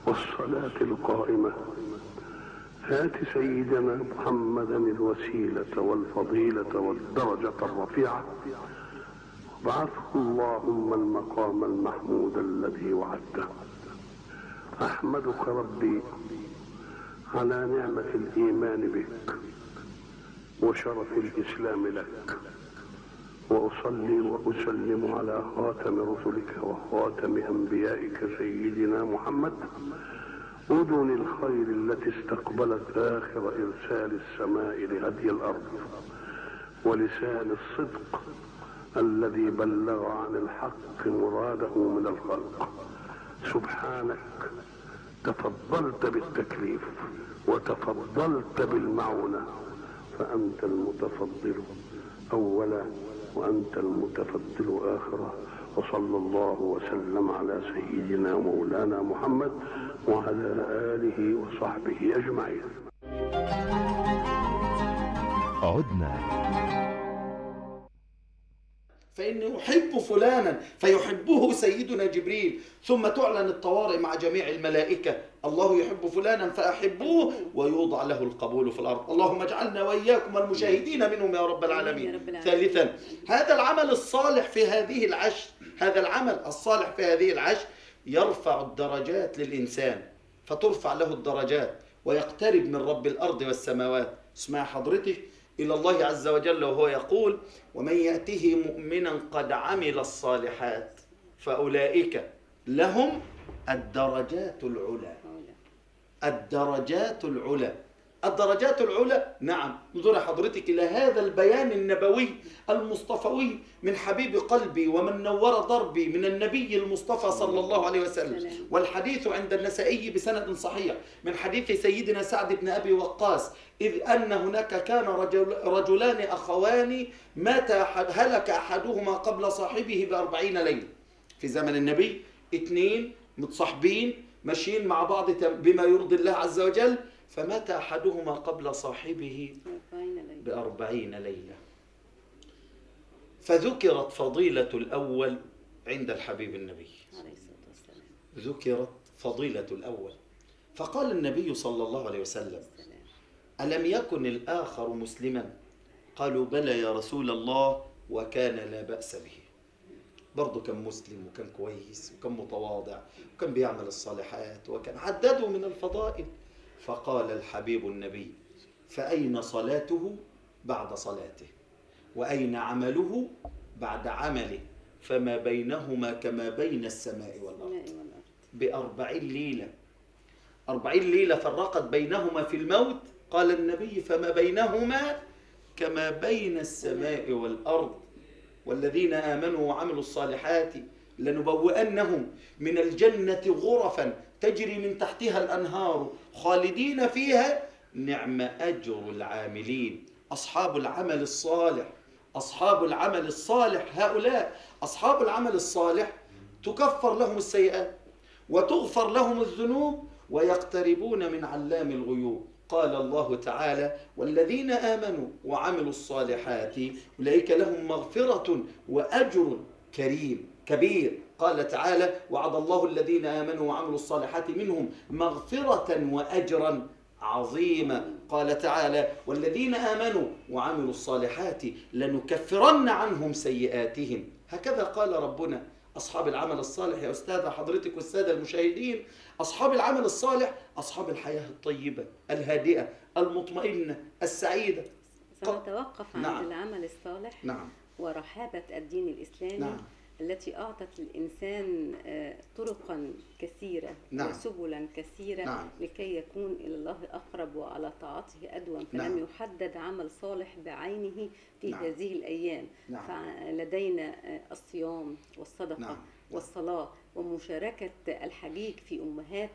S1: والصلاة القائمة آت سيدنا محمدا الوسيلة والفضيلة والدرجة الرفيعة وابعثه اللهم المقام المحمود الذي وعدته. أحمدك ربي على نعمة الإيمان بك وشرف الإسلام لك، وأصلي وأسلم على خاتم رسلك وخاتم أنبيائك سيدنا محمد أذن الخير التي استقبلت آخر إرسال السماء لهدي الأرض، ولسان الصدق الذي بلغ عن الحق مراده من الخلق. سبحانك تفضلت بالتكليف وتفضلت بالمعونة، فأنت المتفضل أولا وأنت المتفضل آخرا. وصلى الله وسلم على سيدنا مولانا محمد وعلى آله وصحبه أجمعين.
S6: عدنا.
S4: فإني أحب فلانا فيحبه سيدنا جبريل، ثم تعلن الطوارئ مع جميع الملائكة: الله يحب فلانا فأحبوه، ويوضع له القبول في الأرض. اللهم اجعلنا وإياكم المشاهدين منهم يا رب العالمين. ثالثا، هذا العمل الصالح في هذه العشر، هذا العمل الصالح في هذه العشر يرفع الدرجات للإنسان، فترفع له الدرجات ويقترب من رب الأرض والسماوات. اسمع حضرتك إلى الله عز وجل وهو يقول: ومن يأته مؤمنا قد عمل الصالحات فأولئك لهم الدرجات العلى. الدرجات العلى، الدرجات العلى. نعم، انظر حضرتك إلى هذا البيان النبوي المصطفوي من حبيب قلبي ومن نور دربي من النبي المصطفى صلى الله عليه وسلم. والحديث عند النسائي بسند صحيح من حديث سيدنا سعد بن أبي وقاص: إذ أن هناك كان رجلان أخوان مات هلك أحدهما قبل صاحبه ب40 ليلة. في زمن النبي 2 متصاحبين ماشيين مع بعض بما يرضي الله عز وجل، فمات أحدهما قبل صاحبه ب40 ليلة. فذكرت فضيلة الأول عند الحبيب النبي، ذكرت فضيلة الأول، فقال النبي صلى الله عليه وسلم: ألم يكن الآخر مسلما؟ قالوا: بلى يا رسول الله، وكان لا بأس به. برضه كان مسلم وكان كويس وكان متواضع وكان بيعمل الصالحات وكان عدده من الفضائل. فقال الحبيب النبي: فأين صلاته بعد صلاته؟ وأين عمله بعد عمله؟ فما بينهما كما بين السماء والأرض. ب40 ليلة، 40 ليلة فرقت بينهما في الموت. قال النبي: فما بينهما كما بين السماء والأرض. والذين آمنوا وعملوا الصالحات لنبوئنهم من الجنة غرفا تجري من تحتها الأنهار خالدين فيها، نعم أجر العاملين. أصحاب العمل الصالح، أصحاب العمل الصالح، هؤلاء أصحاب العمل الصالح تكفر لهم السيئات وتغفر لهم الذنوب ويقتربون من علام الغيوب. قال الله تعالى: والذين آمنوا وعملوا الصالحات أولئك لهم مغفرة وأجر كريم كبير. قال تعالى: وعد الله الذين آمنوا وعملوا الصالحات منهم مغفرة وأجرا عظيما. قال تعالى: والذين آمنوا وعملوا الصالحات لنكفرن عنهم سيئاتهم. هكذا قال ربنا. أصحاب العمل الصالح يا أستاذة حضرتك والسادة المشاهدين، أصحاب العمل الصالح أصحاب الحياة الطيبة الهادئة المطمئنة السعيدة.
S3: سنتوقف عند العمل الصالح.
S4: نعم.
S3: ورحابة الدين الإسلامي.
S4: نعم.
S3: التي أعطت للإنسان طرقا كثيرة.
S4: نعم.
S3: وسبلا كثيرة.
S4: نعم.
S3: لكي يكون إلى الله أقرب وعلى طاعته أدوم. فلم
S4: نعم.
S3: يحدد عمل صالح بعينه في
S4: نعم.
S3: هذه الأيام.
S4: نعم.
S3: فلدينا الصيام والصدقة.
S4: نعم.
S3: والصلاة ومشاركة الحجيج في أمهات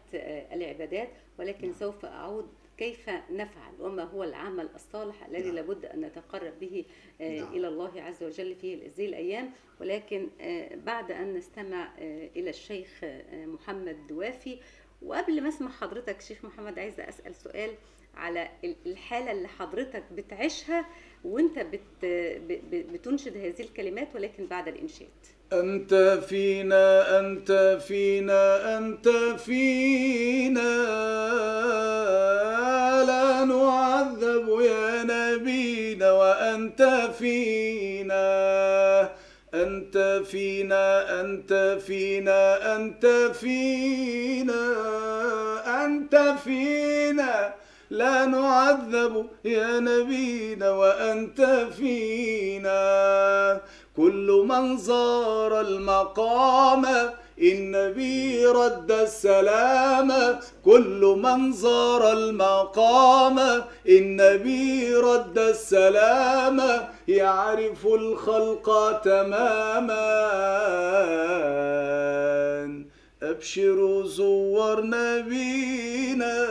S3: العبادات. ولكن
S4: نعم.
S3: سوف أعود كيف نفعل وما هو العمل الصالح الذي
S4: نعم.
S3: لابد أن نتقرب به
S4: نعم.
S3: إلى الله عز وجل في هذه الأيام. ولكن بعد أن نستمع إلى الشيخ محمد وافي. وقبل ما اسمع حضرتك شيخ محمد، عايزة أسأل سؤال على الحالة اللي حضرتك بتعيشها وانت بتنشد هذه الكلمات، ولكن بعد الإنشاد.
S5: أنت فينا أنت فينا أنت فينا لا نعذب يا نبينا وأنت فينا أنت فينا أنت فينا أنت فينا أنت فينا لا نعذب يا نبينا وأنت فينا كل من زار المقام النبي رد السلام كل من زار المقام النبي رد السلام يعرف الخلق تماما أبشروا زور نبينا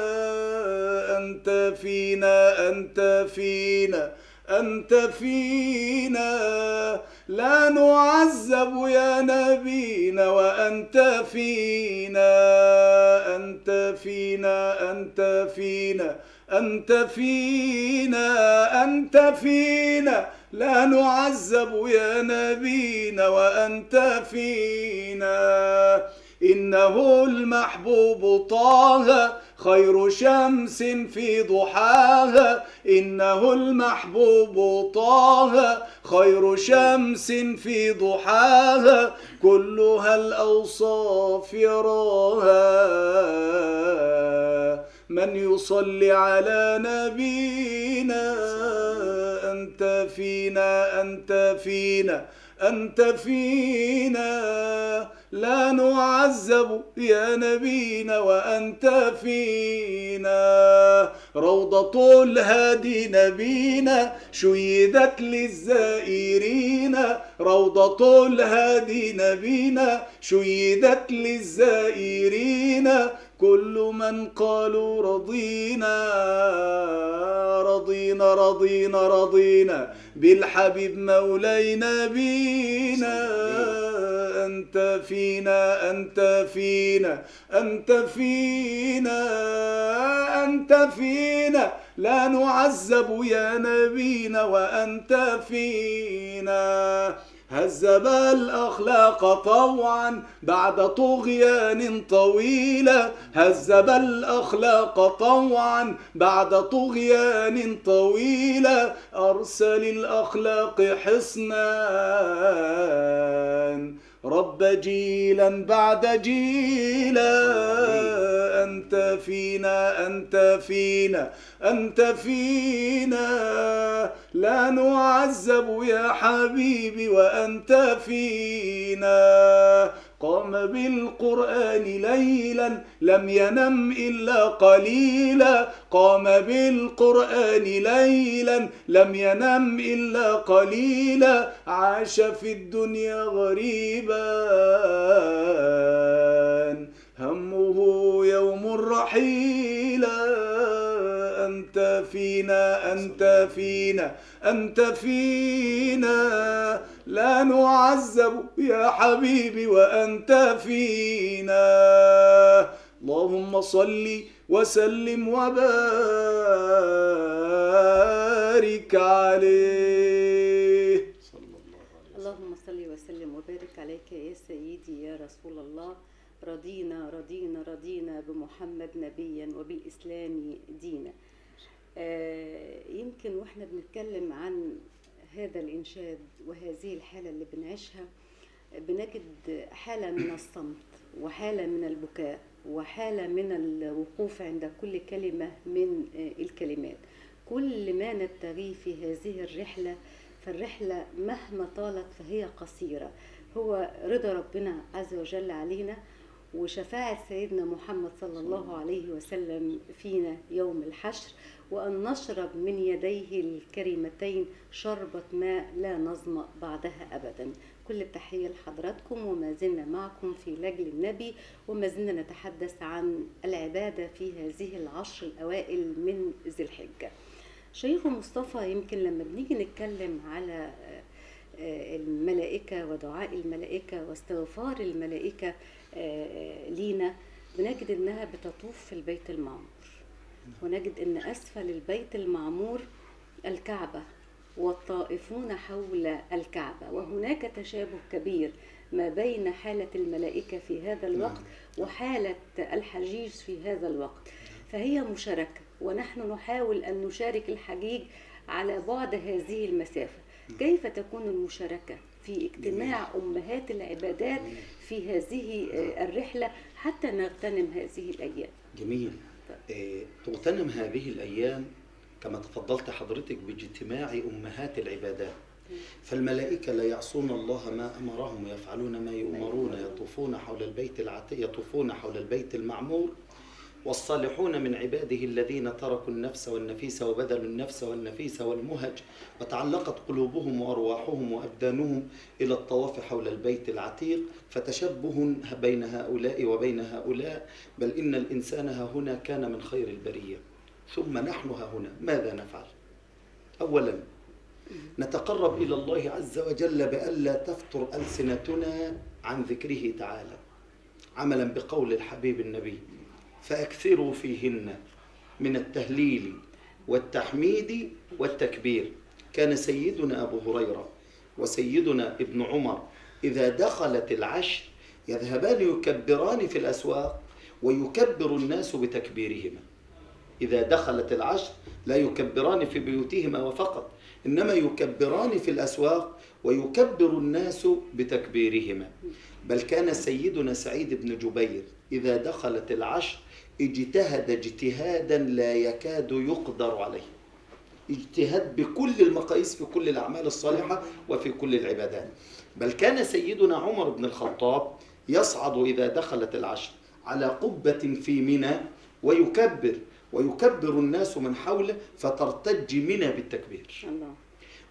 S5: أنت فينا أنت فينا أنت فينا لا نعذب يا نبينا وأنت فينا أنت فينا أنت فينا أنت فينا أنت فينا لا نعذب يا نبينا وأنت فينا إنه المحبوب طه خير شمس في ضحاها إنه المحبوب طه خير شمس في ضحاها كلها الأوصاف يراها من يصلي على نبينا أنت فينا أنت فينا أنت فينا لا نعذب يا نبينا وأنت فينا روضة الهادي نبينا شيدت للزائرين روضة الهادي نبينا شيدت للزائرين كل من قالوا رضينا رضينا رضينا رضينا بالحبيب مولانا بينا أنت فينا أنت فينا أنت فينا أنت فينا لا نعذب يا نبينا وأنت فينا هذب الأخلاق طوعا بعد طغيان طويلة هذب الأخلاق طوعا بعد طغيان طويلة أرسل الأخلاق حصنا رب جيلا بعد جيلا أنت فينا أنت فينا أنت فينا لا نعذب يا حبيبي وأنت فينا قام بالقرآن ليلا لم ينم إلا قليلا قام بالقرآن ليلا لم ينم إلا قليلا عاش في الدنيا غريبا همه يوم الرحيلا أنت فينا أنت فينا أنت فينا لا نعذب يا حبيبي وأنت فينا اللهم صل وسلم وبارك عليه
S3: اللهم صل وسلم وبارك عليك يا سيدي يا رسول الله. رضينا رضينا رضينا بمحمد نبيا وبالإسلام دينا. يمكن واحنا بنتكلم عن هذا الإنشاد وهذه الحالة اللي بنعيشها بنجد حالة من الصمت وحالة من البكاء وحالة من الوقوف عند كل كلمة من الكلمات. كل ما نبتغيه في هذه الرحلة فالرحلة مهما طالت فهي قصيرة، هو رضا ربنا عز وجل علينا وشفاعة سيدنا محمد صلى الله عليه وسلم فينا يوم الحشر، وأن نشرب من يديه الكريمتين شربة ماء لا نظمأ بعدها أبدا. كل التحية لحضراتكم، وما زلنا معكم في لجل النبي، وما زلنا نتحدث عن العبادة في هذه العشر الأوائل من ذي الحجة. شيخ مصطفى، يمكن لما بنيجي نتكلم على الملائكة ودعاء الملائكة واستغفار الملائكة لينا بنجد انها بتطوف في البيت المعمور، ونجد ان اسفل البيت المعمور الكعبة والطائفون حول الكعبة، وهناك تشابه كبير ما بين حالة الملائكة في هذا الوقت وحالة الحجيج في هذا الوقت، فهي مشاركة، ونحن نحاول أن نشارك الحجيج على بعد هذه المسافة. كيف تكون المشاركة في اجتماع أمهات العبادات في هذه الرحلة حتى نغتنم هذه الأيام؟
S4: جميل. تغتنم هذه الأيام كما تفضلت حضرتك باجتماع أمهات العبادات. فالملائكة لا يعصون الله ما أمرهم ويفعلون ما يؤمرون، يطوفون حول البيت المعمور، والصالحون من عباده الذين تركوا النفس والنفيس وبذلوا النفس والنفيس والمهج، وتعلقت قلوبهم وأرواحهم وأبدانهم إلى الطواف حول البيت العتيق، فتشبه بين هؤلاء وبين هؤلاء. بل إن الإنسان ها هنا كان من خير البرية، ثم نحن ها هنا ماذا نفعل؟ أولا نتقرب إلى الله عز وجل بألا تفتر ألسنتنا عن ذكره تعالى، عملا بقول الحبيب النبي: فأكثروا فيهن من التهليل والتحميد والتكبير. كان سيدنا أبو هريرة وسيدنا ابن عمر إذا دخلت العشر يذهبان يكبران في الأسواق ويكبر الناس بتكبيرهما. إذا دخلت العشر لا يكبران في بيوتهما وفقط، إنما يكبران في الأسواق ويكبر الناس بتكبيرهما. بل كان سيدنا سعيد بن جبير إذا دخلت العشر اجتهد اجتهادا لا يكاد يقدر عليه، اجتهاد بكل المقاييس في كل الأعمال الصالحة وفي كل العبادات. بل كان سيدنا عمر بن الخطاب يصعد إذا دخلت العشر على قبة في منى ويكبر الناس من حوله فترتج منى بالتكبير.
S3: الله.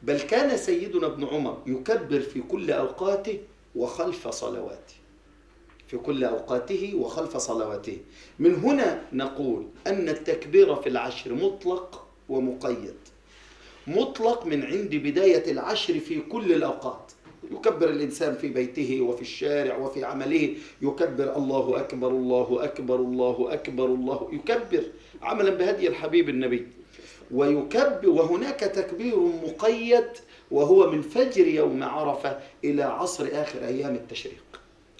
S4: بل كان سيدنا ابن عمر يكبر في كل أوقاته وخلف صلواته، في كل أوقاته وخلف صلواته. من هنا نقول أن التكبير في العشر مطلق ومقيد. مطلق من عند بداية العشر في كل الأوقات، يكبر الإنسان في بيته وفي الشارع وفي عمله، يكبر الله أكبر الله أكبر الله أكبر الله، يكبر عملا بهدي الحبيب النبي. ويكبر، وهناك تكبير مقيد وهو من فجر يوم عرفة إلى عصر آخر أيام التشريق.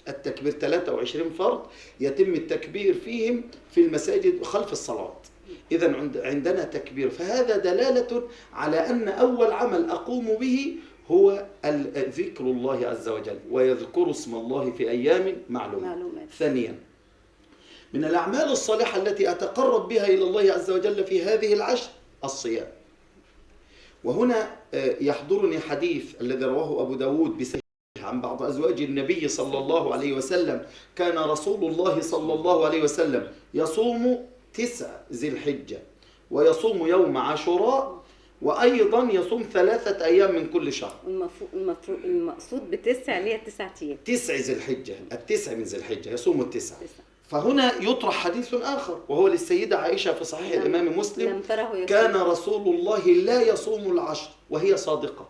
S4: التكبير 23 فرض يتم التكبير فيهم في المساجد خلف الصلوات. إذن عندنا تكبير، فهذا دلالة على أن أول عمل أقوم به هو ذكر الله عز وجل، ويذكر اسم الله في أيام معلومات. ثانيا من الأعمال الصالحة التي أتقرب بها إلى الله عز وجل في هذه العشر الصيام. وهنا يحضرني حديث الذي رواه أبو داود بسنده عن بعض أزواج النبي صلى الله عليه وسلم: كان رسول الله صلى الله عليه وسلم يصوم 9 ذي الحجة، ويصوم يوم عاشوراء، وأيضا يصوم 3 أيام من كل شهر.
S3: المقصود ب9 اللي هي 9 أيام،
S4: 9 ذي الحجة، 9 من ذي الحجة يصوم 9. فهنا يطرح حديث آخر وهو للسيدة عائشة في صحيح الإمام مسلم: كان رسول الله لا يصوم العشر، وهي صادقة.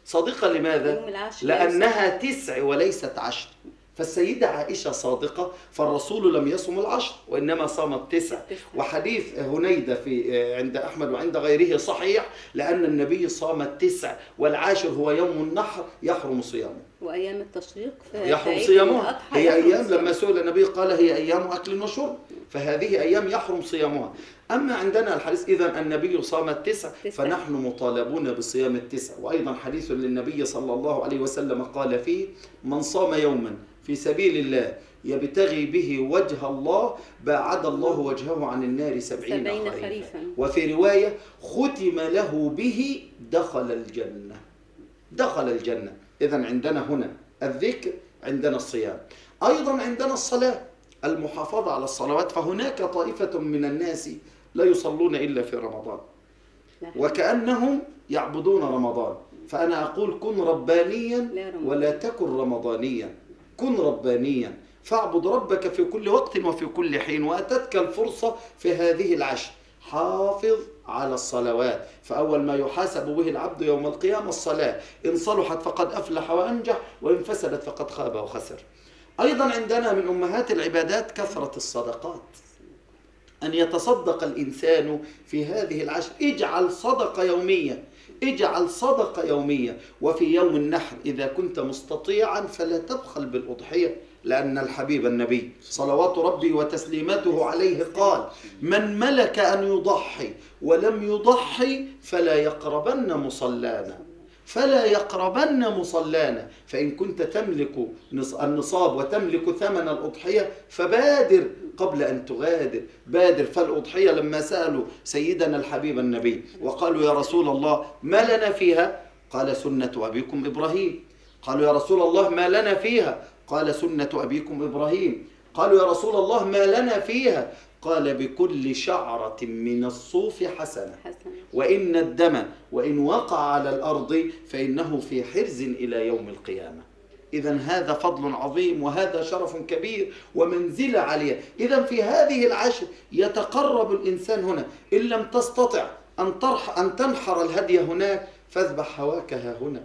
S4: صادقة لماذا؟ لأنها 9 وليست 10. فالسيدة عائشة صادقة، فالرسول لم يصم العشر وإنما صام 9. وحديث هنيدة في عند أحمد وعند غيره صحيح، لأن النبي صام 9 والعاشر هو يوم النحر يحرم صيامه،
S3: وأيام التشريق
S4: يحرم صيامها. هي أيام لما سئل النبي قال هي أيام أكل وشرب، فهذه أيام يحرم صيامها. أما عندنا الحديث إذن النبي صام 9 فنحن مطالبون بصيام 9. وأيضا حديث للنبي صلى الله عليه وسلم قال فيه: من صام يوما في سبيل الله يبتغي به وجه الله باعد الله وجهه عن النار 70 خريفا. وفي رواية: ختم له به دخل الجنة. دخل الجنة. إذن عندنا هنا الذكر، عندنا الصيام، أيضا عندنا الصلاة، المحافظة على الصلوات. فهناك طائفة من الناس لا يصلون إلا في رمضان وكأنهم يعبدون رمضان. فأنا أقول: كن ربانيا ولا تكن رمضانيا. كن ربانيا، فاعبد ربك في كل وقت وفي كل حين، وأتتك الفرصة في هذه العشر. حافظ على الصلوات، فأول ما يحاسب به العبد يوم القيامة الصلاة، إن صلحت فقد أفلح وأنجح، وإن فسدت فقد خاب وخسر. أيضا عندنا من أمهات العبادات كثرة الصدقات، أن يتصدق الإنسان في هذه العشر. اجعل صدقة يومية، اجعل صدقة يومية. وفي يوم النحر إذا كنت مستطيعا فلا تبخل بالأضحية، لأن الحبيب النبي صلوات ربي وتسليماته عليه قال: من ملك أن يضحي ولم يضحي فلا يقربن مصلانا، فلا يقربن مصلانا. فإن كنت تملك النصاب وتملك ثمن الأضحية فبادر قبل أن تغادر، بادر. فالأضحية لما سألوا سيدنا الحبيب النبي وقالوا: يا رسول الله ما لنا فيها؟ قال: سنة أبيكم إبراهيم. قالوا: يا رسول الله ما لنا فيها؟ قال: سنة أبيكم إبراهيم. قالوا: يا رسول الله ما لنا فيها؟ قال: بكل شعرة من الصوف حسنة، وإن الدم وإن وقع على الأرض فإنه في حرز إلى يوم القيامة. إذن هذا فضل عظيم، وهذا شرف كبير ومنزلة عالية. إذن في هذه العشر يتقرب الإنسان هنا. إن لم تستطع أن تنحر الهدي هناك فاذبح هواك ها هنا.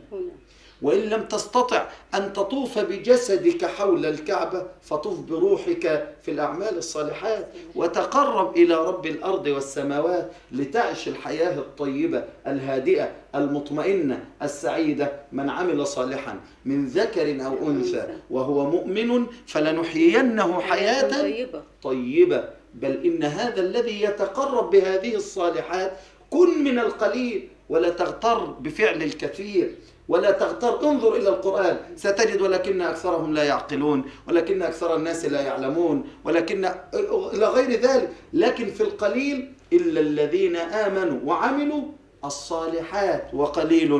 S4: وإن لم تستطع أن تطوف بجسدك حول الكعبة فطوف بروحك في الأعمال الصالحات، وتقرب إلى رب الأرض والسماوات لتعيش الحياة الطيبة الهادئة المطمئنة السعيدة. من عمل صالحا من ذكر أو أنثى وهو مؤمن فلنحيينه حياة طيبة. بل إن هذا الذي يتقرب بهذه الصالحات كن من القليل ولا تغتر بفعل الكثير، ولا تغتر. انظر إلى القرآن ستجد: ولكن أكثرهم لا يعقلون، ولكن أكثر الناس لا يعلمون، ولكن إلى غير ذلك. لكن في القليل إلا الذين آمنوا وعملوا الصالحات وقليل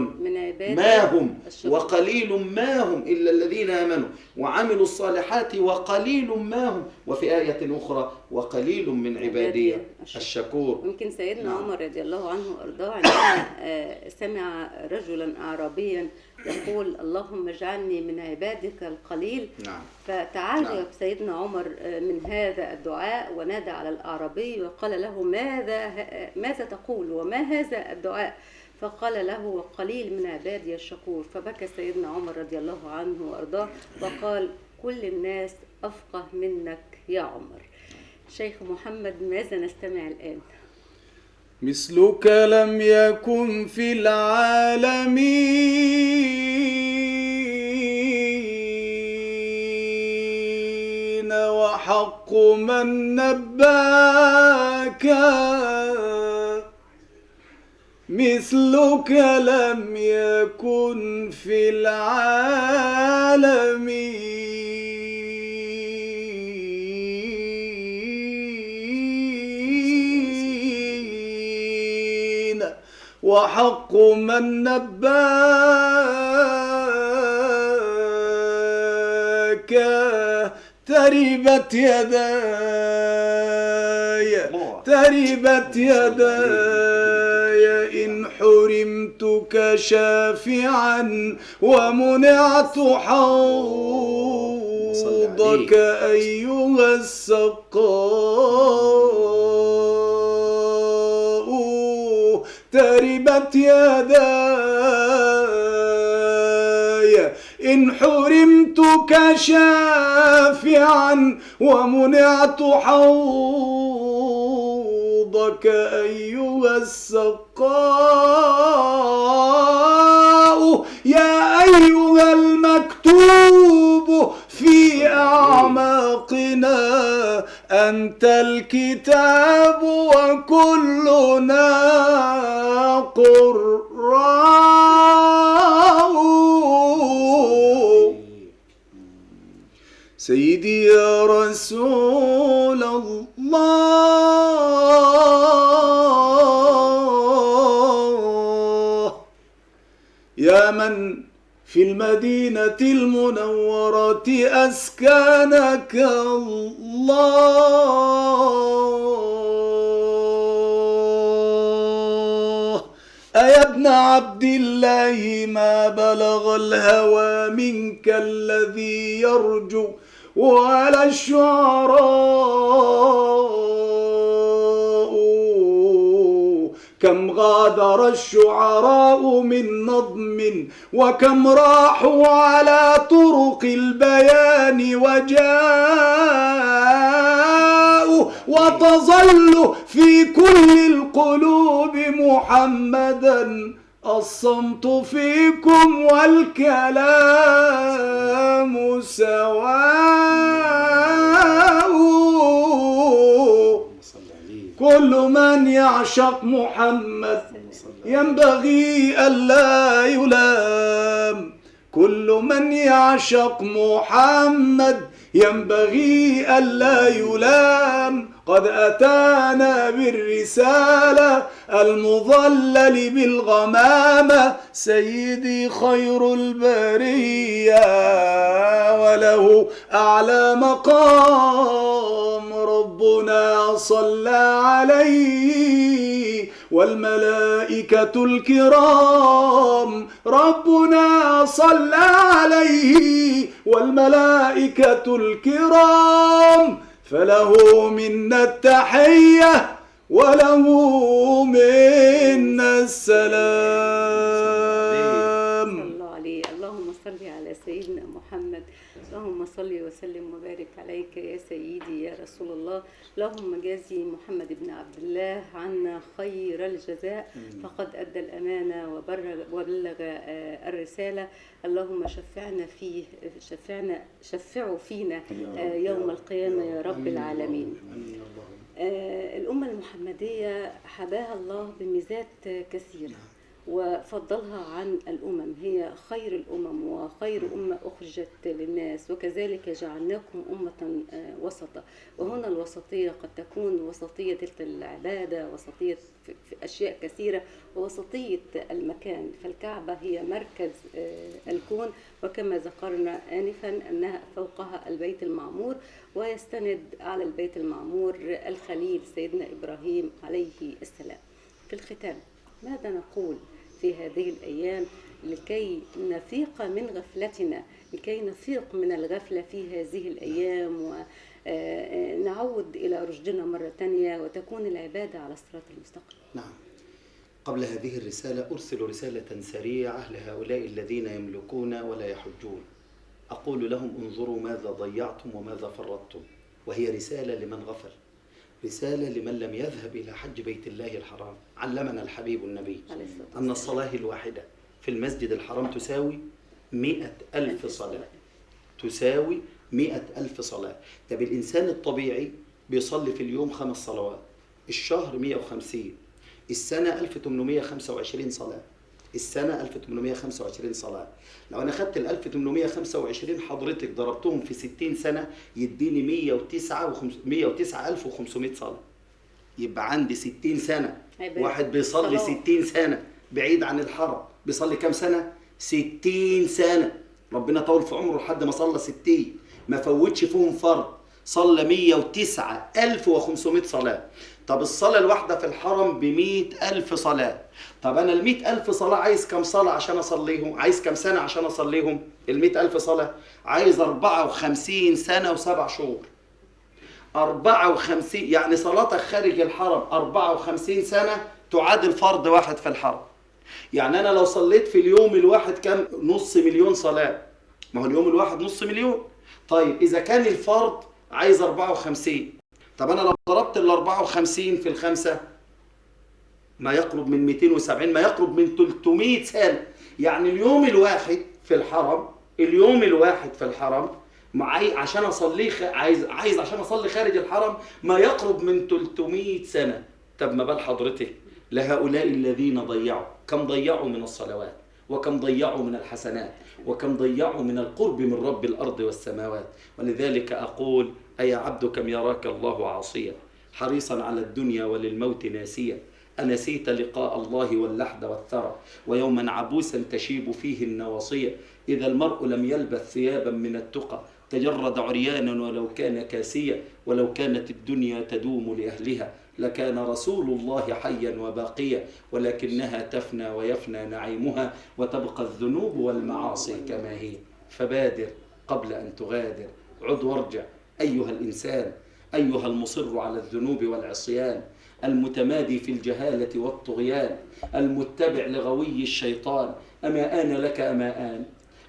S4: ما هم، وقليل ما هم إلا الذين آمنوا وعملوا الصالحات وقليل ما هم. وفي آية أخرى: وقليل من عبادي الشكور.
S3: يمكن سيدنا عمر رضي الله عنه وأرضاه عندما سمع رجلا أعرابيا يقول: اللهم اجعلني من عبادك القليل. فتعجب سيدنا عمر من هذا الدعاء ونادى على الأعرابي وقال له: ماذا تقول وما هذا الدعاء؟ فقال له: قليل من عبادي الشكور. فبكى سيدنا عمر رضي الله عنه وأرضاه وقال: كل الناس أفقه منك يا عمر. شيخ محمد، ماذا نستمع الآن؟
S5: مثلك لم يكن في العالمين، وحق من نباك. مثلك لم يكن في العالمين، وحق من نباك. تربت يداي تربت يداي إن حرمتك شافعا ومنعت حوضك أيها السقاء. تربت يداي إن حرمتك شافعا ومنعت حوضك أيها السقاء. يا أيها المكتوب في أعماقنا أنت الكتاب وكلنا قراء. سيدي يا رسول الله، يا من في المدينة المنورة أسكنك الله. أيا ابن عبد الله ما بلغ الهوى منك الذي يرجو وعلى الشعراء كم غادر الشعراء من نظم وكم راحوا على طرق البيان وجاءوا وتظل في كل القلوب محمدا الصمت فيكم والكلام سواء، كل من يعشق محمد ينبغي ألا يلام، كل من يعشق محمد ينبغي ألا يلام. قد أتانا بالرسالة المظلل بالغمامة سيدي خير البرية وله أعلى مقام، ربنا صلى عليه والملائكة الكرام، ربنا صلى عليه والملائكة الكرام، فله منا التحية وله منا السلام.
S3: صلى الله عليه. اللهم صل على سيدنا محمد، اللهم صل وسلم وبارك عليك يا سيدي يا رسول الله. اللهم جازي محمد بن عبد الله عنا خير الجزاء، فقد أدى الأمانة وبلغ الرسالة. اللهم شفعوا فينا يوم القيامة يا رب العالمين. الأمة المحمدية حباها الله بميزات كثيرة وفضلها عن الأمم، هي خير الأمم وخير أمة أخرجت للناس، وكذلك جعلناكم أمة وسطة. وهنا الوسطية قد تكون وسطية العبادة، وسطية في أشياء كثيرة، ووسطية المكان. فالكعبة هي مركز الكون، وكما ذكرنا آنفا أنها فوقها البيت المعمور، ويستند على البيت المعمور الخليل سيدنا إبراهيم عليه السلام. في الختام ماذا نقول في هذه الأيام لكي نفيق من غفلتنا، لكي نفيق من الغفلة في هذه الأيام ونعود إلى رشدنا مرة تانية وتكون العبادة على الصراط المستقيم؟
S4: نعم. قبل هذه الرسالة أرسل رسالة سريعة لهؤلاء الذين يملكون ولا يحجون. أقول لهم انظروا ماذا ضيعتم وماذا فرطتم، وهي رسالة لمن غفل، رسالة لمن لم يذهب إلى حج بيت الله الحرام. علمنا الحبيب النبي أن الصلاة الواحدة في المسجد الحرام تساوي 100,000 صلاة، تساوي 100,000 صلاة. طب الإنسان الطبيعي بيصلي في اليوم 5 صلوات، الشهر 150، السنة 1825 صلاة، السنة 1825 صلاة. لو أنا خدت 1825 حضرتك ضربتهم في 60 سنة يديني 109,500 صلاة. يبقى عندي 60 سنة واحد بيصلي 60 سنة بعيد عن الحرم، بيصلي كم سنة؟ 60 سنة. ربنا طول في عمره لحد ما صلى 60، ما فوتش فيهم فرض، صلى 109,500 صلاة. طب الصلاة الواحدة في الحرم ب100,000 صلاة. طب أنا 100,000 صلاة عايز كم صلاة عشان أصليهم؟ عايز كم سنة عشان أصليهم؟ 100,000 صلاة عايز 54 سنة و7 شهور. 54 يعني صلاتك خارج الحرم 54 سنة تعادل فرض واحد في الحرم. يعني أنا لو صليت في اليوم الواحد كم؟ 500,000 صلاة. ما هو اليوم الواحد 500,000. طيب إذا كان الفرض عايز 54، طب أنا لو ضربت ال 54 في الخمسة ما يقرب من 270، ما يقرب من 300 سنة. يعني اليوم الواحد في الحرم، اليوم الواحد في الحرم عشان أصلي عايز عشان أصلي خارج الحرم ما يقرب من 300 سنة. طب ما بال حضرتك لهؤلاء الذين ضيعوا، كم ضيعوا من الصلوات، وكم ضيعوا من الحسنات، وكم ضيعوا من القرب من رب الأرض والسماوات. ولذلك أقول أي عبد كم يراك الله عاصيا حريصا على الدنيا وللموت ناسيا، أنسيت لقاء الله واللحد والثرى ويوما عبوسا تشيب فيه النواصية. إذا المرء لم يلبث ثيابا من التقى تجرد عريانا ولو كان كاسيا. ولو كانت الدنيا تدوم لأهلها لكان رسول الله حيا وباقيا، ولكنها تفنى ويفنى نعيمها وتبقى الذنوب والمعاصي كما هي. فبادر قبل أن تغادر، عد وارجع أيها الإنسان، أيها المصر على الذنوب والعصيان، المتمادي في الجهالة والطغيان، المتبع لغوي الشيطان. أما آن لك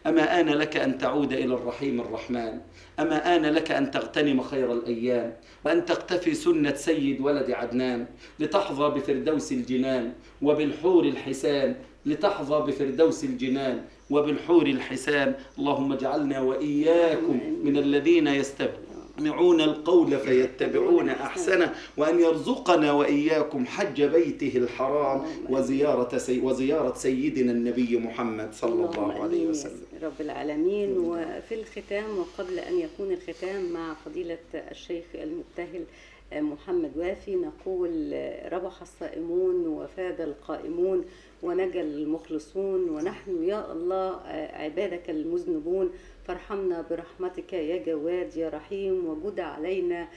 S4: أما آن لك أن تعود إلى الرحيم الرحمن، أما آن لك أن تغتنم خير الأيام وأن تقتفي سنة سيد ولد عدنان لتحظى بفردوس الجنان وبالحور الحسان. لتحظى بفردوس الجنان وبالحور الحسان. اللهم اجعلنا وإياكم من الذين يستمعون القول فيتبعون أحسنه، وأن يرزقنا وإياكم حج بيته الحرام وزيارة سيدنا النبي محمد صلى الله عليه وسلم
S3: رب العالمين. وفي الختام، وقبل أن يكون الختام مع فضيلة الشيخ المبتهل محمد وافي، نقول ربح الصائمون وفاز القائمون ونجا المخلصون، ونحن يا الله عبادك المذنبون، فارحمنا برحمتك يا جواد يا رحيم، وجد علينا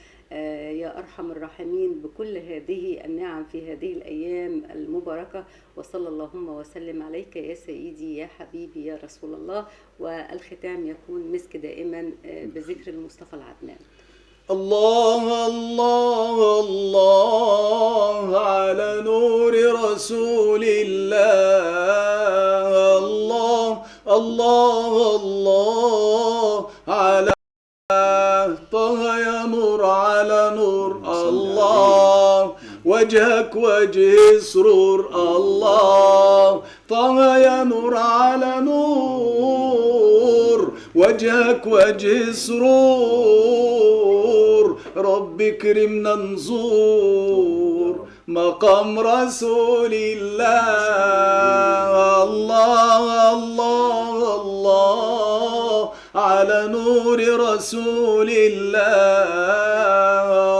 S3: يا أرحم الراحمين بكل هذه النعم في هذه الأيام المباركة. وصلى اللهم وسلم عليك يا سيدي يا حبيبي يا رسول الله. والختام يكون مسك دائما بذكر المصطفى العدنان.
S5: الله الله الله على نور رسول الله، الله الله الله على طه يا نور على نور، الله وجهك وجه سرور، الله طه يا نور على نور، وجهك وجه سرور، رب كرمنا نزور مقام رسول الله، الله الله الله على نور رسول الله،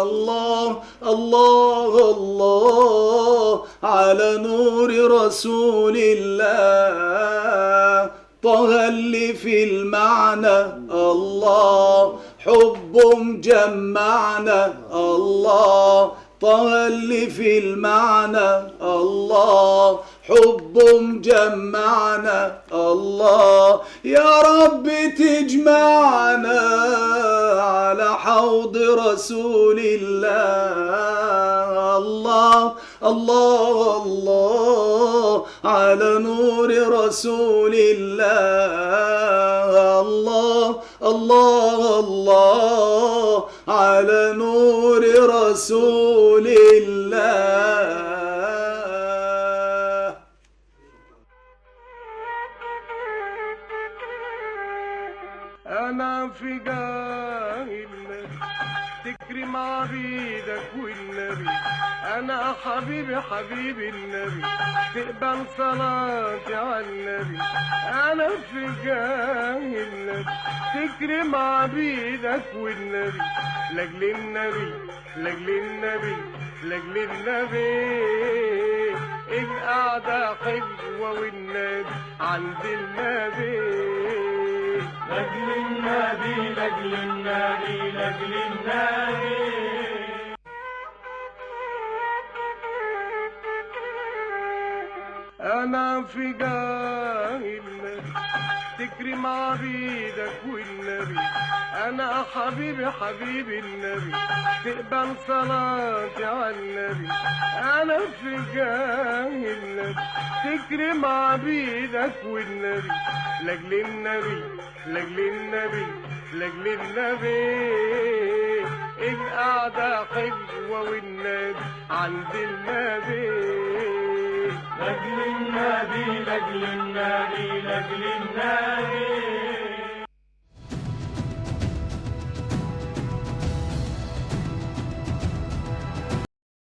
S5: الله الله الله على نور رسول الله، طه اللي في المعنى، الله حب مجمعنا، الله طه اللي في المعنى، الله حب مجمعنا، الله يا رب تجمعنا على حوض رسول الله، الله الله الله على نور رسول الله، الله الله الله على نور رسول الله.
S1: أنا في جاهل تكرم عبيدك والنبي، أنا حبيبي حبيبي النبي، تقبل صلاتي على النبي، أنا في جاهل تكرم عبيدك والنبي، لأجل النبي لأجل النبي لأجل النبي، القعدة حلوة والنبي عند النبي، لأجل النبي لأجل النبي لأجل النبي. أنا في جاهل تكرم عبيدك والنبي، أنا حبيبي حبيبي النبي، تقبل صلاتي على النبي، أنا في جاهل تكرم عبيدك والنبي، لأجل النبي لأجل النبي لأجل النبي، القعدة حلوة والنبي عند النبي، لأجل النبي لأجل النبي لأجل النبي.